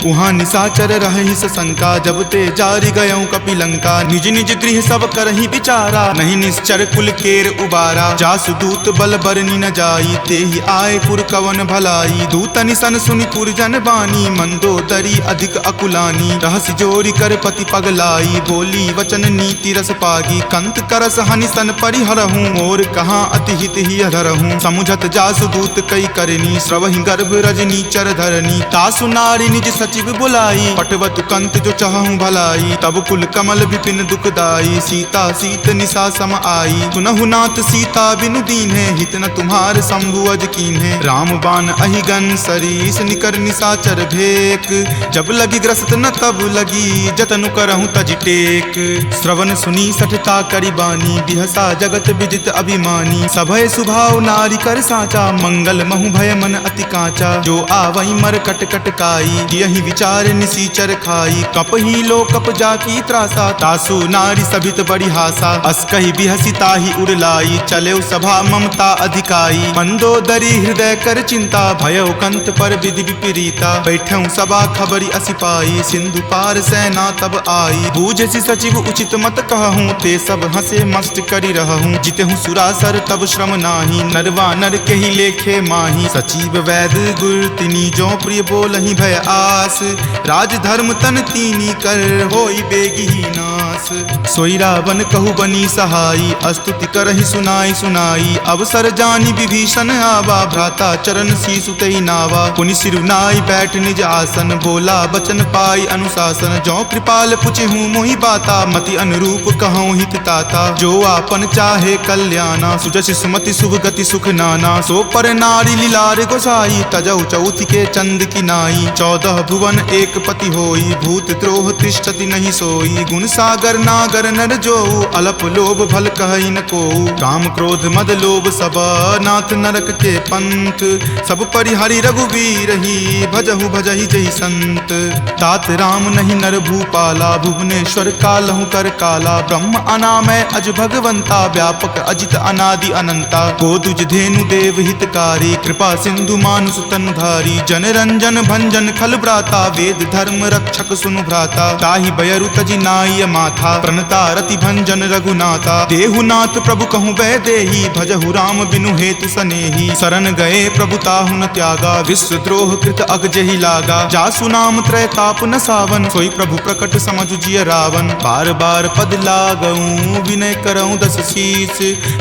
उहाँ निशाचर रहहि सशंका। जब ते जारि गयऊँ कपि लंका, निज निज गृह सब करहि विचारा। नहीं निश्चर कुल केर उबारा, जासु दूत बल बरनि न जाई। तेहि आए पुर कवन भलाई, दूतनि सन सुनि पुर जन बानी। मंदोदरी अधिक अकुलानी, रहसि जोरि कर पति पगलाई। बोली वचन नीति रस पागी, कंत करस हनि सन परिहरहूँ। मोर कहाँ अति हित ही धरहूँ, समुझत जासु दूत कई करनी। श्रवहि गर्भ रजनी चर धरनी, तासु नारी निज सचिव बुलाई। पटवतु कंत जो चाहूँ भलाई, तब कुल कमल विपिन दुखदाई। सीता सीत निशा सम आई, सुनहु नाथ सीता बिनु दीन्हे। हित न तुम्हार शंभु अज कीन्हे, राम बाण अहिगन सरीस। निकर निशाचर भेक, जब लगी ग्रस्त न तब लगी। जतनु करहूँ तज टेक, श्रवण सुनी सठता करि बानी। बिहसा जगत विदित अभिमानी, सभय सुभाव नारी कर साचा। मंगल महु भय मन अति काचा, जो आवई मर कट कट काई। यही विचार निसीचर खाई, कपहि लो कप जाकी त्रासा। तासु नारी सभित बड़ी हासा, अस्कहि बिहसी ताहि उड़लाई। चलेउ सभा ममता अधिकाई, मंदोदरी हृदय कर चिंता। भयउ कंत पर विधि विपरीता, बैठऊँ सभा खबरी असिपाई। सिंधु पार सेना तब आई, बूझसी सचिव उचित मत कहूँ। ते सब हंसे मस्त करि रहूँ, जितेहूँ सुरासर तब श्रम नाही। नरवा नर के ही लेखे माही, सचिव वैद गुर तिनी। जो प्रिय बोलहि भय आस, राज धर्म तन तीनी कर। होई बेगी ही नास, सोई रावण कहु बनी सहाई। स्तुति करहि सुनाई सुनाई, अवसर जानी विभीषण आवा। भ्राता चरण शीसु तहि नावा, पुनि सिरुनाई बैठ निज आसन। बोला बचन पाई अनुशासन, जो कृपाल पुछहूँ मोहि मोहि बाता, मति अनुरूप कहूँ हित ताता। जो आपन चाहे कल्याणा, सुजस सुमति शुभ गति सुख नाना। सो पर नारी लीलार गोसाई, तजौ चौथ के चंद की नाई। 14 भुवन एक पति होई, भूत द्रोह तिष्ठति नहीं सोई। गुण सागर नागर नर जो, अलप लोभ भल कहई न को। काम क्रोध मद लोभ सब, नाथ नरक के पंथ। सब परिहरि रघुवीर ही, भजहु भजहि जहि संत। तात राम नहीं नर भूपाला, भुवनेश्वर कालहु कर काला। ब्रह्म अनामय अज भगवंता, व्यापक अजित अनादि अनंता। गोदुज धेनु देव हितकारी, कृपा सिंधु मानुष तनुधारी। जन रंजन भंजन खल भ्राता, वेद धर्म रक्षक सुनु भ्राता। ताहि बयरु तजि नाई माथा, प्रणता रति भंजन रघुनाथा। देहुनाथ प्रभु कहूँ वै देही, भजहु राम बिनु हेतु सनेही। शरण गए प्रभु ताहु न त्यागा, विश्व द्रोह कृत अग जेहि लागा। जासु नाम त्रय ताप न सावन, सोई प्रभु प्रकट समझु जिय रावण। बार बार पद लागऊं, विनय करऊं दस शीस।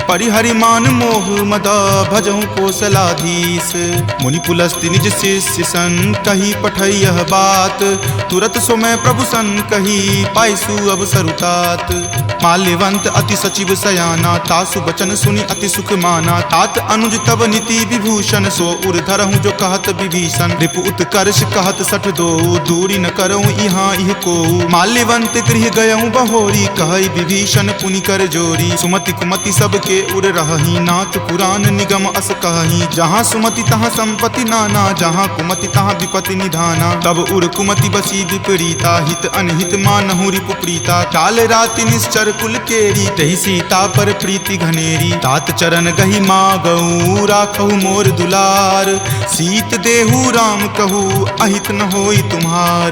परिहरि मान मोह मद, भजहु कोसलाधीश। मुनि पुलस्ति निज शिष्य सन, कही पठई यह बात। तुरत सो मैं प्रभु सन कही, पाइसु अवसर तात। माल्यवंत अति सचिव सयाना, तासु बचन सुनि अति सुख माना। तात अनुज तब नीति विभूषण, सो उर धरहूँ जो कहत विभीषण। रिपु उत्कर्ष कहत सठ दो, दूरी न करऊँ इहाँ इह को। माल्यवंत गृह गयऊँ बहोरी, कहई विभीषण पुनि कर जोरी। सुमति कुमति सबके उर रहही, नाथ पुराण निगम अस कहही। जहाँ सुमति तहाँ संपत्ति नाना, जहाँ कुमति तहाँ विपत्ति निधाना। तब उर कुमति बसी विपरीता, हित अनहित मानहु रिपु प्रीता। काल राति निश्चर कुल केरी, तहि सीता पर प्रीति घनेरी। तात चरण गहि मागऊ, राखहु मोर दुलार। सीत देहु राम कहू, अहित न होई तुम्हार।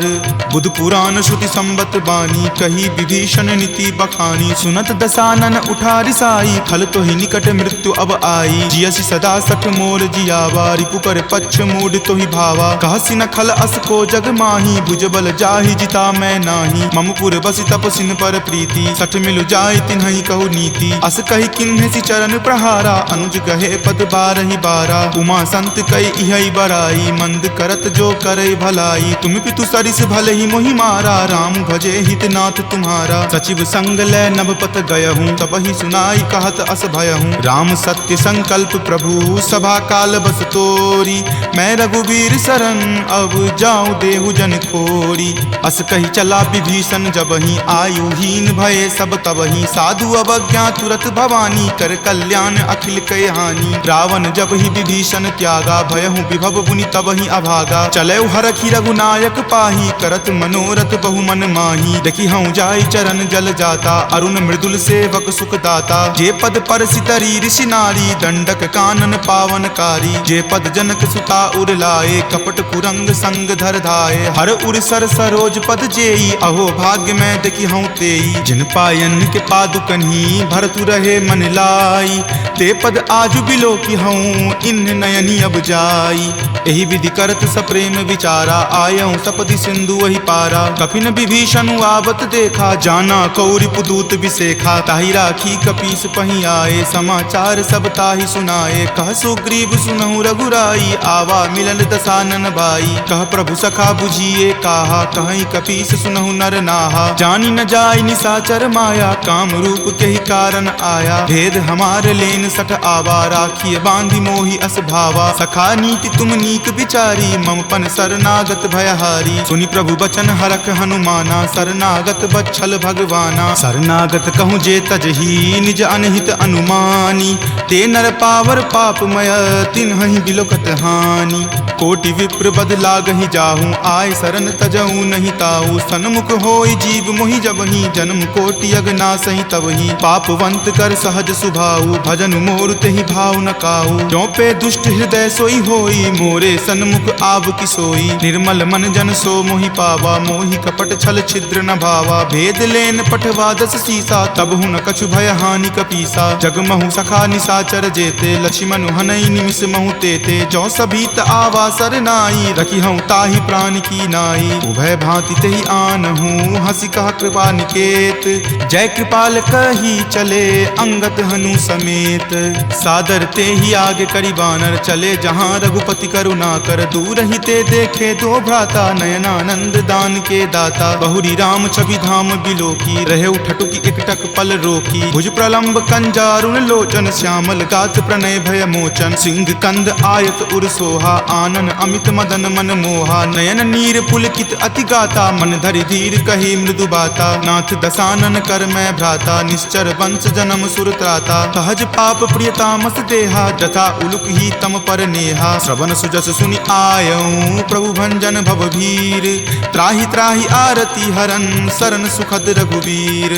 बुध पुराण श्रुति संबत बानी, कही विभीषण नीति बखानी। सुनत दसानन उठा रिसाई, खल तो ही निकट मृत्यु अब आई। जियसि सदा सठ मोर जियावा, रिपु पर पक्ष मूड तो ही भावा। कहसि न खल अस को जग माही, भुजबल जाहि जिता मैं नाही। ममपुर बसि तपसिन पर प्रीति, सठ मिलु जाय तिन्हि कहु नीति। अस कहि किन्हि चरण प्रहारा, अनुज कहे पद बारहि बारा। उमा संत कई इहै बराई, मंद करत जो करई भलाई। तुम पितु सरिस भले ही मोहि मारा, राम भजे हित नाथ तुम्हारा। सचिव संग लै नभपत गयहूँ, तबहि सुनाई कहत अस भयहूँ। राम सत्य संकल्प प्रभु, सभा काल बस तोरी। मैं रघुवीर शरण, अब जाऊँ देहु जन खोरी। अस कही चला विभीषण जबहि, आयुहीन भये सब तबहि। साधु अवज्ञा तुरत भवानी, कर कल्याण अखिल कय हानि। रावण जब ही विभीषण त्यागा, भयहु विभव पुनि तबहि अभागा। चलऊ हरखि रघुनायक पाही, करत मनोरथ बहु मन माही। देखि हूँ जाई चरण जल जाता, अरुण मृदुल सेवक सुख दाता। जे पद पर सितरी ऋषि नारी, दंडक कानन पावनकारी। जे पद जनक सुता उर लाए, कपट कुरंग संग धर धाये। हर उर सर सरोज पद जेई, अहो भाग्य में देखि हूँ तेई। जिन पायन के पादुकन्ही, भरतु रहे मन लाई। ते पद आजु बिलो की हूँ, इन नयनी अब जाई। एहि विधि करत सप्रेम विचारा, आयऊँ सपदि सिंधु वही पारा। कपिन विभीषण आवत देखा, जाना कौरि पुदूत विशेखा। ताहि राखी कपीस पही आए, समाचार सब ताहि सुनाए। कह सुग्रीव सुनहु रघुराई, आवा मिलल दसानन भाई। कह प्रभु सखा बुझिए काहा, कहीं कपीस सुनहु नर नाहा। जानी न जाय निशाचर माया, काम रूप के ही कारण आया। भेद हमार लेन सठ आवा, राखिए बांधि मोहि अस भावा। सखा नीति तुम नीक विचारी, ममपन शरणागत भयहारी। सुनि प्रभु बचन हरख हनुमाना, शरणागत बच्छल भगवाना। शरणागत कहूँ जे तजही, निज अनहित अनुमानी। ते नर पावर पापमय, तिन्हि बिलोकत हानि। कोटि विप्र बद लागहि जाहूँ, आय शरण तजहूँ नहीं ताऊ। सन्मुख होई जीव मोहि जबहि, जन्म कोटि अगनासहि तबहि। पापवंत कर सहज सुभाऊ, भजन मोर तेहि भाव न काऊ। जो पे दुष्ट हृदय सोई होई, मोरे सन्मुख आव की सोई। निर्मल मन जन सो मोहि पावा, मोहि कपट छल छिद्र न भावा। भेद लेन पठवा दस सीसा, तब हूँ न कछु भय हानि कपीसा। जगमहु सखा निशाचर जेते, लक्ष्मण हनई निमिष महु तेते। जो सभीत आवा सरनाई, रखी हूँ ताहि प्राण की नाई। उभय भांति तेहि आनहूँ, हंसी कहा कृपा निकेत। जय कृपाल कही चले, अंगत हनु समेत। सादर ते ही आगे करी बानर, चले जहाँ रघुपति करुणा कर। दूर ही ते देखे दो भ्राता, नयनानंद दान के दाता। बहुरी राम छवि विधाम बिलोकी, रहे उठटुकी एकटक पल रोकी। भुज प्रलंब कंजारुण लोचन, श्यामल गात प्रणय भय मोचन। सिंह कंद आयत उर सोहा, आनन अमित मदन मन मोहा। नयन नीर पुलकित अति गाता, मन धरि धीर कही मृदु बाता। नाथ दसानन कर मैं भ्राता, निश्चर वंश जन्म सुर त्राता। सहज पाप प्रियतामस देहा, जथा उलुक ही तम पर नेहा। श्रवण सुजस सुनि आयऊं, प्रभु भंजन भव भीर। त्राहि त्राहि आरती हरन, शरण सुखद रघुवीर।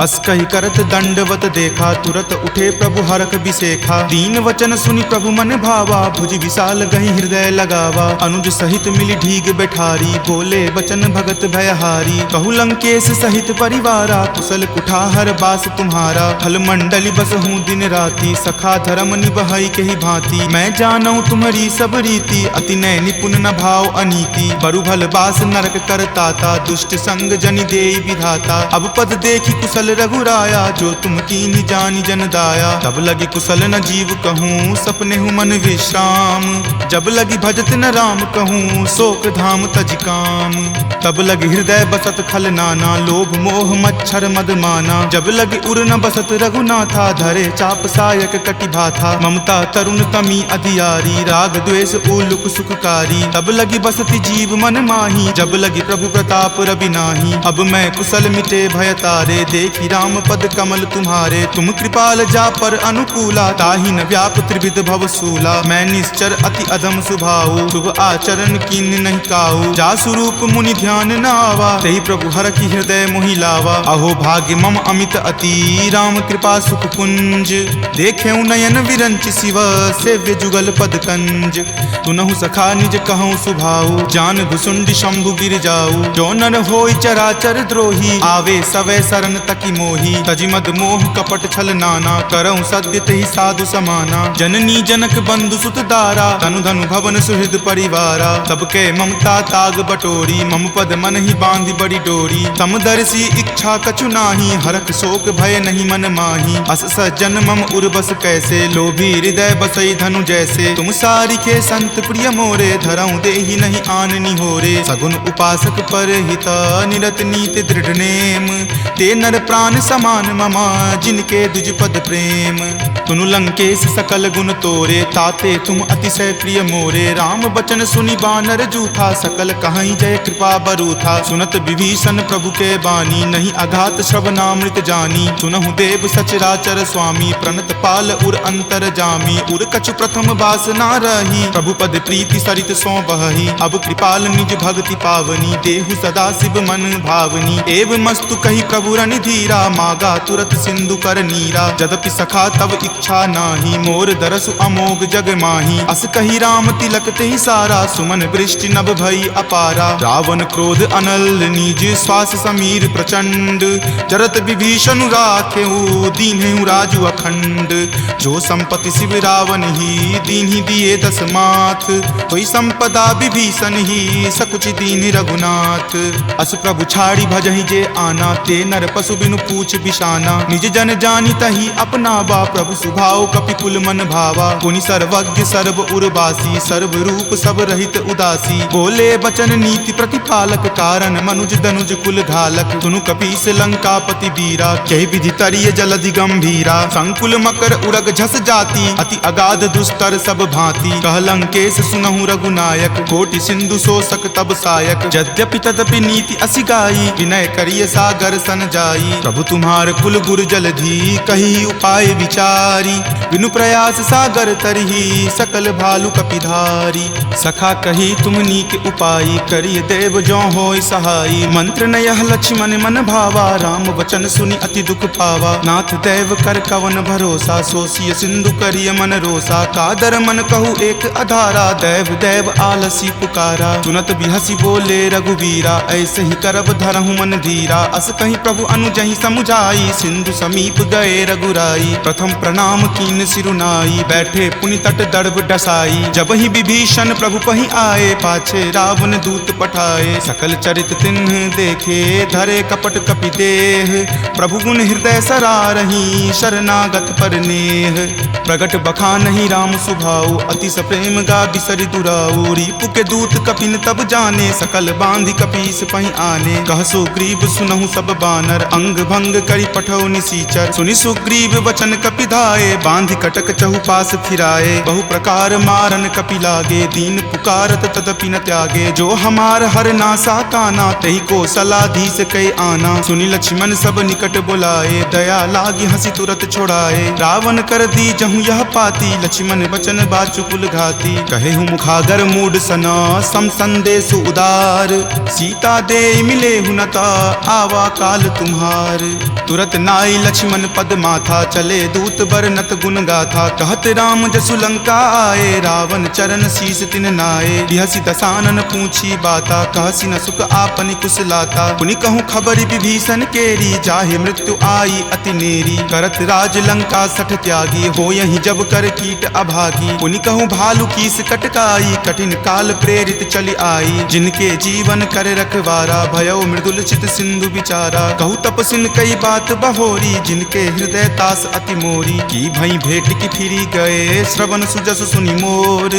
अस कहि करत दंडवत देखा, तुरत उठे प्रभु हरख बिसेखा। दीन वचन सुनि प्रभु मन भावा, भुज विशाल गहि हृदय लगावा। अनुज सहित मिली ढीग बैठारी, बोले वचन भगत भयहारी। कहु लंकेश सहित परिवारा, कुशल कुठाहर बास तुम्हारा। फल मंडली बस हूँ दिन राति, सखा धर्म निबहई के ही भांति। मैं जानऊं तुम्हारी सब रीति, अति नय निपुण न भाव अनीति। बरु भल बास नरक करताता, दुष्ट संग जनि देई विधाता। अब पद देखी कुशल रघुराया, जो तुम कीन्ही जानी जन दाया। तब लगी कुशल न जीव कहूँ, सपने हूँ मन विश्राम। जब लगी भजत न राम कहूँ, शोक धाम तज काम। तब लगी हृदय बसत खल नाना, लोभ मोह मच्छर मद माना। जब लगी उर न बसत रघुनाथा, धरे चाप सायक कटि भाथा। ममता तरुण तमी अधियारी, राग द्वेष उलुक सुखकारी। तब लगी बसती जीव मन माही, जब लगी प्रभु प्रताप रवि नाही। अब मैं कुशल मिटे भय तारे, देखी राम पद कमल तुम्हारे। तुम कृपाल जा पर अनुकूला, ताहि न व्याप त्रिविध भव सूला। मैं निश्चर अति अधम सुभाऊ, शुभ आचरण कीन नहीं काऊ। जा स्वरूप मुनि ध्यान न आवा, तेहि प्रभु हर की हृदय मोहि लावा। अहो भाग्य मम अमित अति, राम कृपा सुख पुंज। देखेऊ नयन विरंच शिव, सेव्य जुगल पद कंज। तुनहु सखा निज कहूँ सुभाऊ, जान भुसुंड शंभु गिर जाऊ। जो नर होय चराचर द्रोही, आवे सवै शरण तकी मोही। तजि मद मोह कपट छल नाना, करऊँ सद्य तेहि साधु समाना। जननी जनक बंधु सुत दारा, तनु धनु भवन सुहृद परिवारा। सबके ममता ताग बटोरी, मम पद मन ही बांधि बड़ी डोरी। समदर्शी इच्छा कछु नाही, हरख शोक भय नहीं मन माही। अस सज्जन मम उर बस कैसे, लोभी हृदय बसई धनु जैसे। तुम सारिखे संत प्रिय मोरे, धरऊँ देहि नहीं आननी होरे। सगुन उपासक पर हिता, निरत नीति दृढ़ नेम। ते नर प्राण समान ममा, जिनके दुज पद प्रेम। तुनु लंकेश सकल गुण तोरे, ताते तुम अतिशय प्रिय मोरे। राम बचन सुनि बानर जूठा, सकल कहाई जय कृपा बरूथा। सुनत विभीषण प्रभु के बानी, नहीं अघात श्रवणामृत जानी। सुनहु देव सचराचर स्वामी, प्रणत पाल उर अंतर जामी। उर कछु प्रथम बास ना रही, प्रभु पद प्रीति सरित सो बहही। अब कृपाल निज भक्ति पावनी, देहु सदा शिव मन भावनी। एव मस्तु कही प्रभु रन धीरा, मागा तुरत सिंधु कर नीरा। जदपि सखा तब इच्छा नाही, मोर दरसु अमोघ जग माही। अस कही राम तिलक तेहि सारा, सुमन वृष्टि नभ भई अपारा। रावण क्रोध अनल निज, श्वास समीर प्रचंड। जरत विभीषण राखेऊ, दीन्हेऊ राजु अखंड। जो संपत्ति शिव रावण ही, दीन्हि दिए दस माथ। कोई संपदा विभीषण ही, सकुच दीन रघुनाथ। अस प्रभु छाड़ी भजहि जे आना, ते नर पशु बिनु पूछ बिशाना। निज जन जानी तहि अपनावा, प्रभु सुभाव कपिकुल मन भावा। पुनि सर्वज्ञ सर्व उर्वासी, सर्व रूप सब रहित उदासी। बोले बचन नीति प्रतिपालक, कारण मनुज दनुज कुल घालक। सुनु कपीस लंकापति वीरा, कहि विधि तरिय जलधि गंभीरा। संकुल मकर उरग झस जाति, अति अगाध दुस्तर सब भांति। कह लंकेश सुनहु रघुनायक, कोटि सिंधु शोषक तब सायक। यद्यपि तदपि नीति असि गाई, विनय करिय सागर सन जाई। प्रभु तुम्हार कुल गुर जलधि, कही उपाय विचारी। बिनु प्रयास सागर तरही, सकल भालु कपिधारी। सखा कही तुम नीक उपाई, करिय देव जो होय सहाई। मंत्र न यह लक्ष्मण मन भावा, राम वचन सुनि अति दुख पावा। नाथ देव कर कवन भरोसा, सोसिय सिंधु करिय मन रोसा। कादर मन कहु एक अधारा, देव देव आलसी पुकारा। तुनत बिहसी बोले रघुवीरा, ऐसे ही करब धरहु मन धीरा। अस कहीं प्रभु अनुजहि समुझाई, सिंधु समीप गए रघुराई। प्रथम प्रणाम कीन सिरुनाई, बैठे पुनि तट दर्भ डसाई। जब ही विभीषण प्रभु पहि आए, पाछे रावण दूत पठाए। सकल चरित तिन्ह देखे, धरे कपट कपि देह। प्रभु गुण हृदय सरारही, शरणागत पर नेह। प्रगट बखानहि राम सुभाऊ, अति सप्रेम गा बिसरि दुराऊ। रिपु के दूत कपिन तब जाने, सकल बांधि कपीस पहि आने। कह सुग्रीव सुनहु सब बानर, अंग भंग करि पठौ निसीचर। सुनि सुग्रीव वचन कपिधाए, बांधि कटक चहुपास फिराए। बहु प्रकार मारन कपि लागे, दीन पुकारत तदपि न त्यागे। जो हमार हर नासा काना, तही को सलाधीस कई आना। सुनि लक्ष्मण सब निकट बुलाए, दया लागी हंसी तुरत छोड़ाए। रावण कर दी जहु यह पाती, लक्ष्मण वचन बाचुकुल घाती। कहे हूँ मुखागर मूड सना, सम संदेश उदार। सीता दे मिले हुनता, आवा काल तुम्हार। तुरत नाई लक्ष्मण पद माथा, चले दूत बरनत गुण गाथा। कहत राम जसु लंका आए, रावण चरण शीस तिन नाए। बिहसी दसानन पूछी बाता, कहसी न सुख आपनि कुशलाता। पुनि कहूँ खबर विभीषण केरी, जाहे मृत्यु आई अति नेरी। करत राज लंका सठ त्यागी, हो यही जब कर कीट अभागी। पुनि कहूँ भालू कीस कटकाई, कठिन काल प्रेरित चली आई। जिनके जीवन कर रखवारा, भयउ मृदुल चित सिंधु विचारा। कहूँ तपसिन कई बात बहोरी, जिनके हृदय तास अति मोरी। की भई भेंट की फिरी गए, श्रवण सुजस सुनि मोर।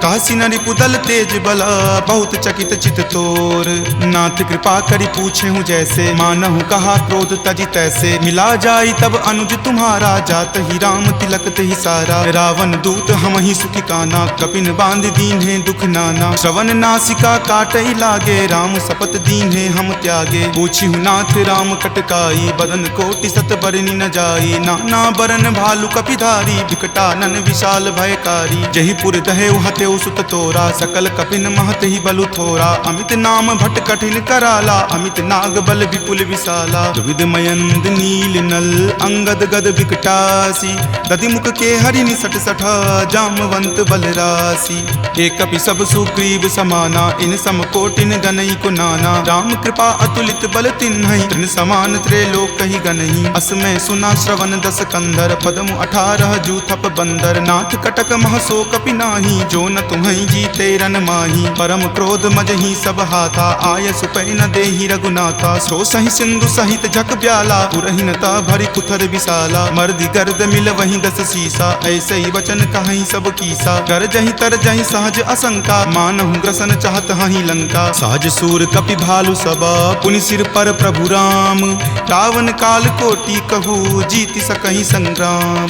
कहसी न रिपुदल तेज बला, बहुत चकित चित तोर। नाथ कृपा करि पूछे हूँ जैसे, मानहु कहा क्रोध तजी तैसे। मिला जाई तब अनुज तुम्हारा, जात ही राम तिलक ही सारा। रावण दूत हम ही सुखी काना, कपिन बांध दीन है दुख नाना। श्रवण नासिका काटई लागे, राम शपथ दीन है हम त्यागे। पूछी हूँ नाथ राम कटकाई, बदन कोटि सत बरनी न जाई। नाना बरन भालू कपिधारी, विकटानन विशाल भयकारी। जही पुर दहेउ हतेउ सुत तोरा, सकल कपिन महत ही बलु थोरा। अमित नाम भट कठिन कराला, अमित नाग बल विपुल विशाला। द्विविध मयंद नील नल, अंगद गद विकटासी। दधिमुख के हरि निसट सठा, जामवंत बलरासी। एक कपि सब सुग्रीव समाना, इन सम कोटिन गनई को नाना। राम कृपा अतुलित बल तिन्हई, तृण समान त्रैलोक ही गनई। असमय सुना श्रवण दस कंधर, पदमु 18 जूथप बंदर। नाथ कटक महसो कपि नाही, जो न तुम्हई जीते रन माही। परम क्रोध मजही सब हाथा, आय सुपै न देहि रघुनाथा। सो सही सिंधु सहित झक ब्याला, पुरहिनता भरि कुथर विशाला। मर्दि गर्द मिल वही 10 सीसा, ऐसे ही वचन कहीं सब कीसा। कर जही तर जही सहज असंका, मानहु ग्रसन चाहत हही लंका। सहज सूर कपि भालु सबा, पुनि सिर पर प्रभु राम। रावण काल कोटि कहू, जीति सकहि संग्राम।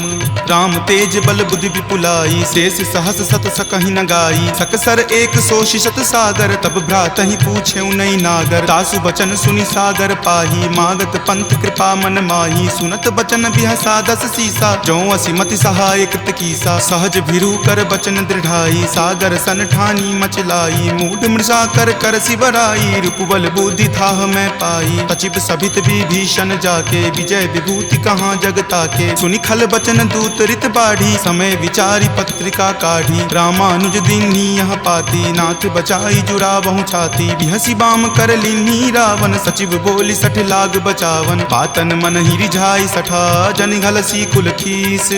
राम तेज बल बुद्धि विपुलाई, शेष सहस सत सकहि न गाई। सकसर एक सो शिशत सागर, तब भ्रात ही पूछे नई नागर। तासु बचन सुनि सागर पाही, मागत पंथ कृपा मन माही। सुनत बचन बिहसा 10 सीसा, जो असिमति सहाय कृत कीसा। सहज भिरू कर बचन दृढ़ाई, सागर सन ठानी मचलाई। मूढ़ मृषा कर कर सिबराई, रिपुबल बुद्धि थाह मैं पाई। सचिव सभित विभीषण जाके, विजय विभूति कहाँ जगता के। सुनि खल बचन दूत रित बाढ़ी, समय विचारी पत्रिका काढ़ी। रामानुज दीन्ही यह पाती, नाथ बचाई जुरावहु छाती। बिहसी बाम कर लीन्ही रावण, सचिव बोली सठ लाग बचावन। पातन मन ही रिझाई सठा, जन घलसी कुल खीस।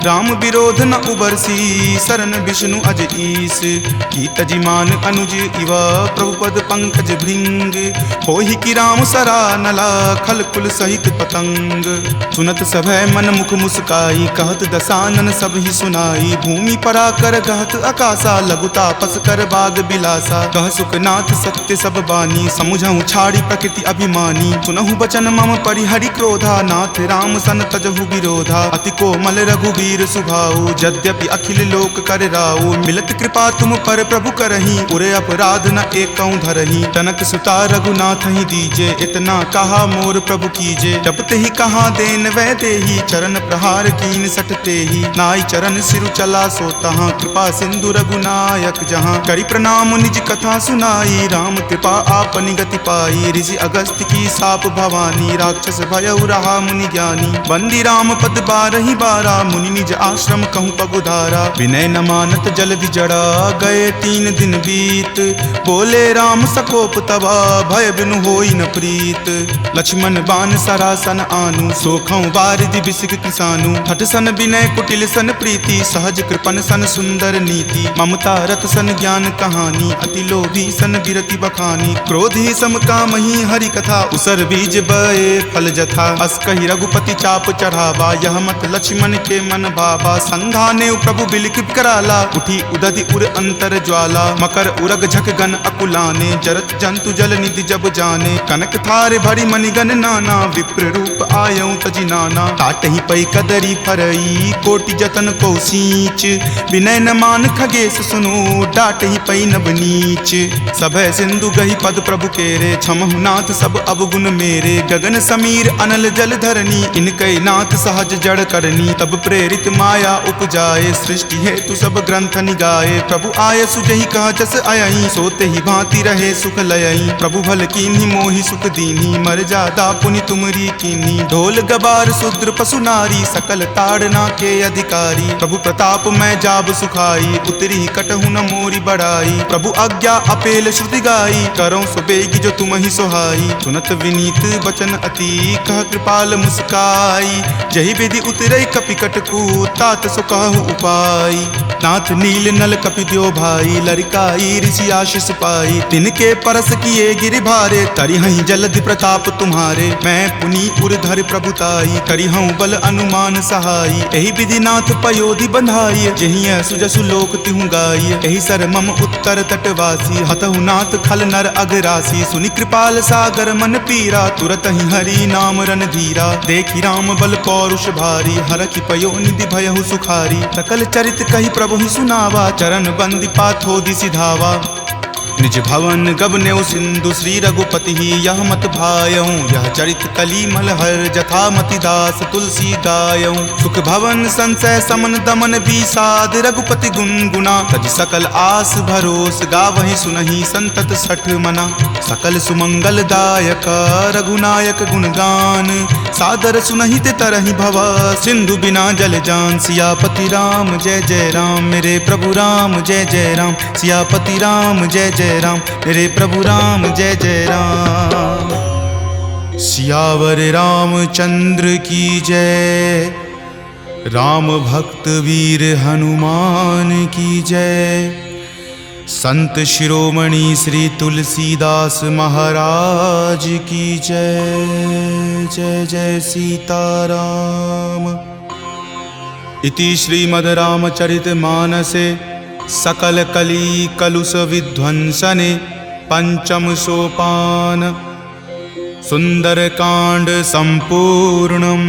राम विरोध न उबरसी, सरन विष्णु अज ईस। की तजिमान अनुज इवा, प्रभुपद पंकज भृंग। होहि की राम सरा नला, खल कुल सहित पतंग। सुनत सभय मन मुख मुस्काई, कहत दसानन सब ही सुनाई। भूमि परा कर गहत आकाशा, लघु तापस कर बाग बिलासा। कह सुखनाथ सत्य सब बानी, समुझहु छाड़ी प्रकृति अभिमानी। सुनहु बचन मम परिहरि क्रोधा, नाथ राम सन तजहु विरोधा। अति कोमल रघुवीर सुभाऊ, यद्यपि अखिल लोक कर राऊ। मिलत कृपा तुम पर प्रभु करही, उरे अपराध न एकौ धरही। तनक सुता रघुनाथ ही दीजे, इतना कहा मोर प्रभु कीजे। जब ते ही कहा देन वै देही, चरण प्रहार कीन सटते ही। नाई चरण सिरु चला सो तहाँ, कृपा सिंधु रघुनायक जहाँ। करि प्रणाम निज कथा सुनाई, राम कृपा आपनि गति पाई। ऋषि अगस्त्य की साप भवानी, राक्षस भयउ रहा मुनि ज्ञानी। बंदी राम पद 12 बारा, मुनि निज आश्रम कहूँ पगुधारा। विनय न मानत जल्दि जड़ा, गए 3 दिन बीत। बोले राम सकोप तबा, भय बिनु होई न प्रीत। लक्ष्मण बान सरासन आनु, सोखौ बारिधि बिसिक किसानु। हठ सन विनय कुटिल सन प्रीति, सहज कृपन सन सुंदर नीति। ममता रत सन ज्ञान कहानी, अति लोभी सन बिरति बखानी। क्रोधी सम कामहि हरि कथा, उसर बीज बए फल जथा। अस कहि रघुपति चाप चढ़ावा, यह मत लक्ष्मण के मन भावा। संधाने प्रभु बिलिक कराला, उठी उदधि उर अंतर ज्वाला। मकर उरग झक गन अकुलाने, जरत जंतु जल निधि जब जाने। माने। कनक थार भरी मणिगन नाना, विप्र रूप आयऊ तजी नाना। काटही पई कदरी फरई, कोटि जतन को सींच। विनय न मान खगेश सुनो, डाटही पई नब नीच। सभय सिंधु गही पद प्रभु केरे, क्षमहु नाथ सब अवगुण मेरे। गगन समीर अनल जल धरनी, इनकै नाथ सहज जड़ करनी। तब प्रेरित माया उपजाए, सृष्टि हेतु सब ग्रंथ निगाए। प्रभु आय सुजहि कह जस अयहि, सोते ही भांति रहे सुख लयहि। प्रभु भल कीन्ही मोहि सुख दीन्ही, मर जादा पुनि तुमरी कीन्ही। ढोल गबार शूद्र पशु नारी, सकल ताड़ना के अधिकारी। प्रभु प्रताप मैं जाब सुखाई, उतरी कटहु न मोरी बड़ाई। प्रभु आज्ञा अपेल श्रुति गाई, करौं सुबेगी जो तुम ही सोहाई। सुनत विनीत बचन अति, कह कृपाल मुस्काई। जहि विधि उतरई कपि कटकू, तात सो कहु उपाय। नाथ नील नल कपि द्यो भाई, लरिकाई ऋषि आशीष पाई। तिनके परस किए गिरि भारे, तरिहहि जलधि प्रताप तुम्हारे। मैं पुनि उरधर प्रभुताई, करिहऊँ बल अनुमान सहाई। एहि विधि नाथ पयोधि बंधाई, जहिं सुजसु लोक तिहु गाई। एहि सर मम उत्तर तटवासी, हतहु नाथ खल नर अगरासी। सुनि कृपाल सागर मन पीरा, तुरत ही हरि नाम रन धीरा। देखि राम बल पौरुष भारी, हरखि पयो निधि भयहु सुखारी। सकल चरित कहि प्रभु ही सुनावा, चरण बंदी पाथोधि सिधावा। निज भवन गबनेउ सिंधु, श्री रघुपति ही यह मत भायऊँ। यह चरित कली मलहर, जथा मति दास तुलसी गायऊँ। सुख भवन संशय समन दमन विषाद, रघुपति गुनगुना। तज सकल आस भरोस, गावहि सुनहि संतत सठ मना। सकल सुमंगल दायक, रघुनायक गुणगान। सादर सुनहि ते तरहि भव, सिंधु बिना जल जान। सियापति राम जय जय राम, मेरे प्रभु राम जय जय राम। सियापति राम जय जय राम, मेरे प्रभु राम जय जय राम। सियावर रामचंद्र की जय, राम भक्त वीर हनुमान की जय। संत शिरोमणि श्री तुलसीदास महाराज की जय। जय जय सीताराम। इति श्रीमद् रामचरित मानसे सकल कली कलुष विध्वंसने पंचम सोपान सुंदर कांड संपूर्णम्।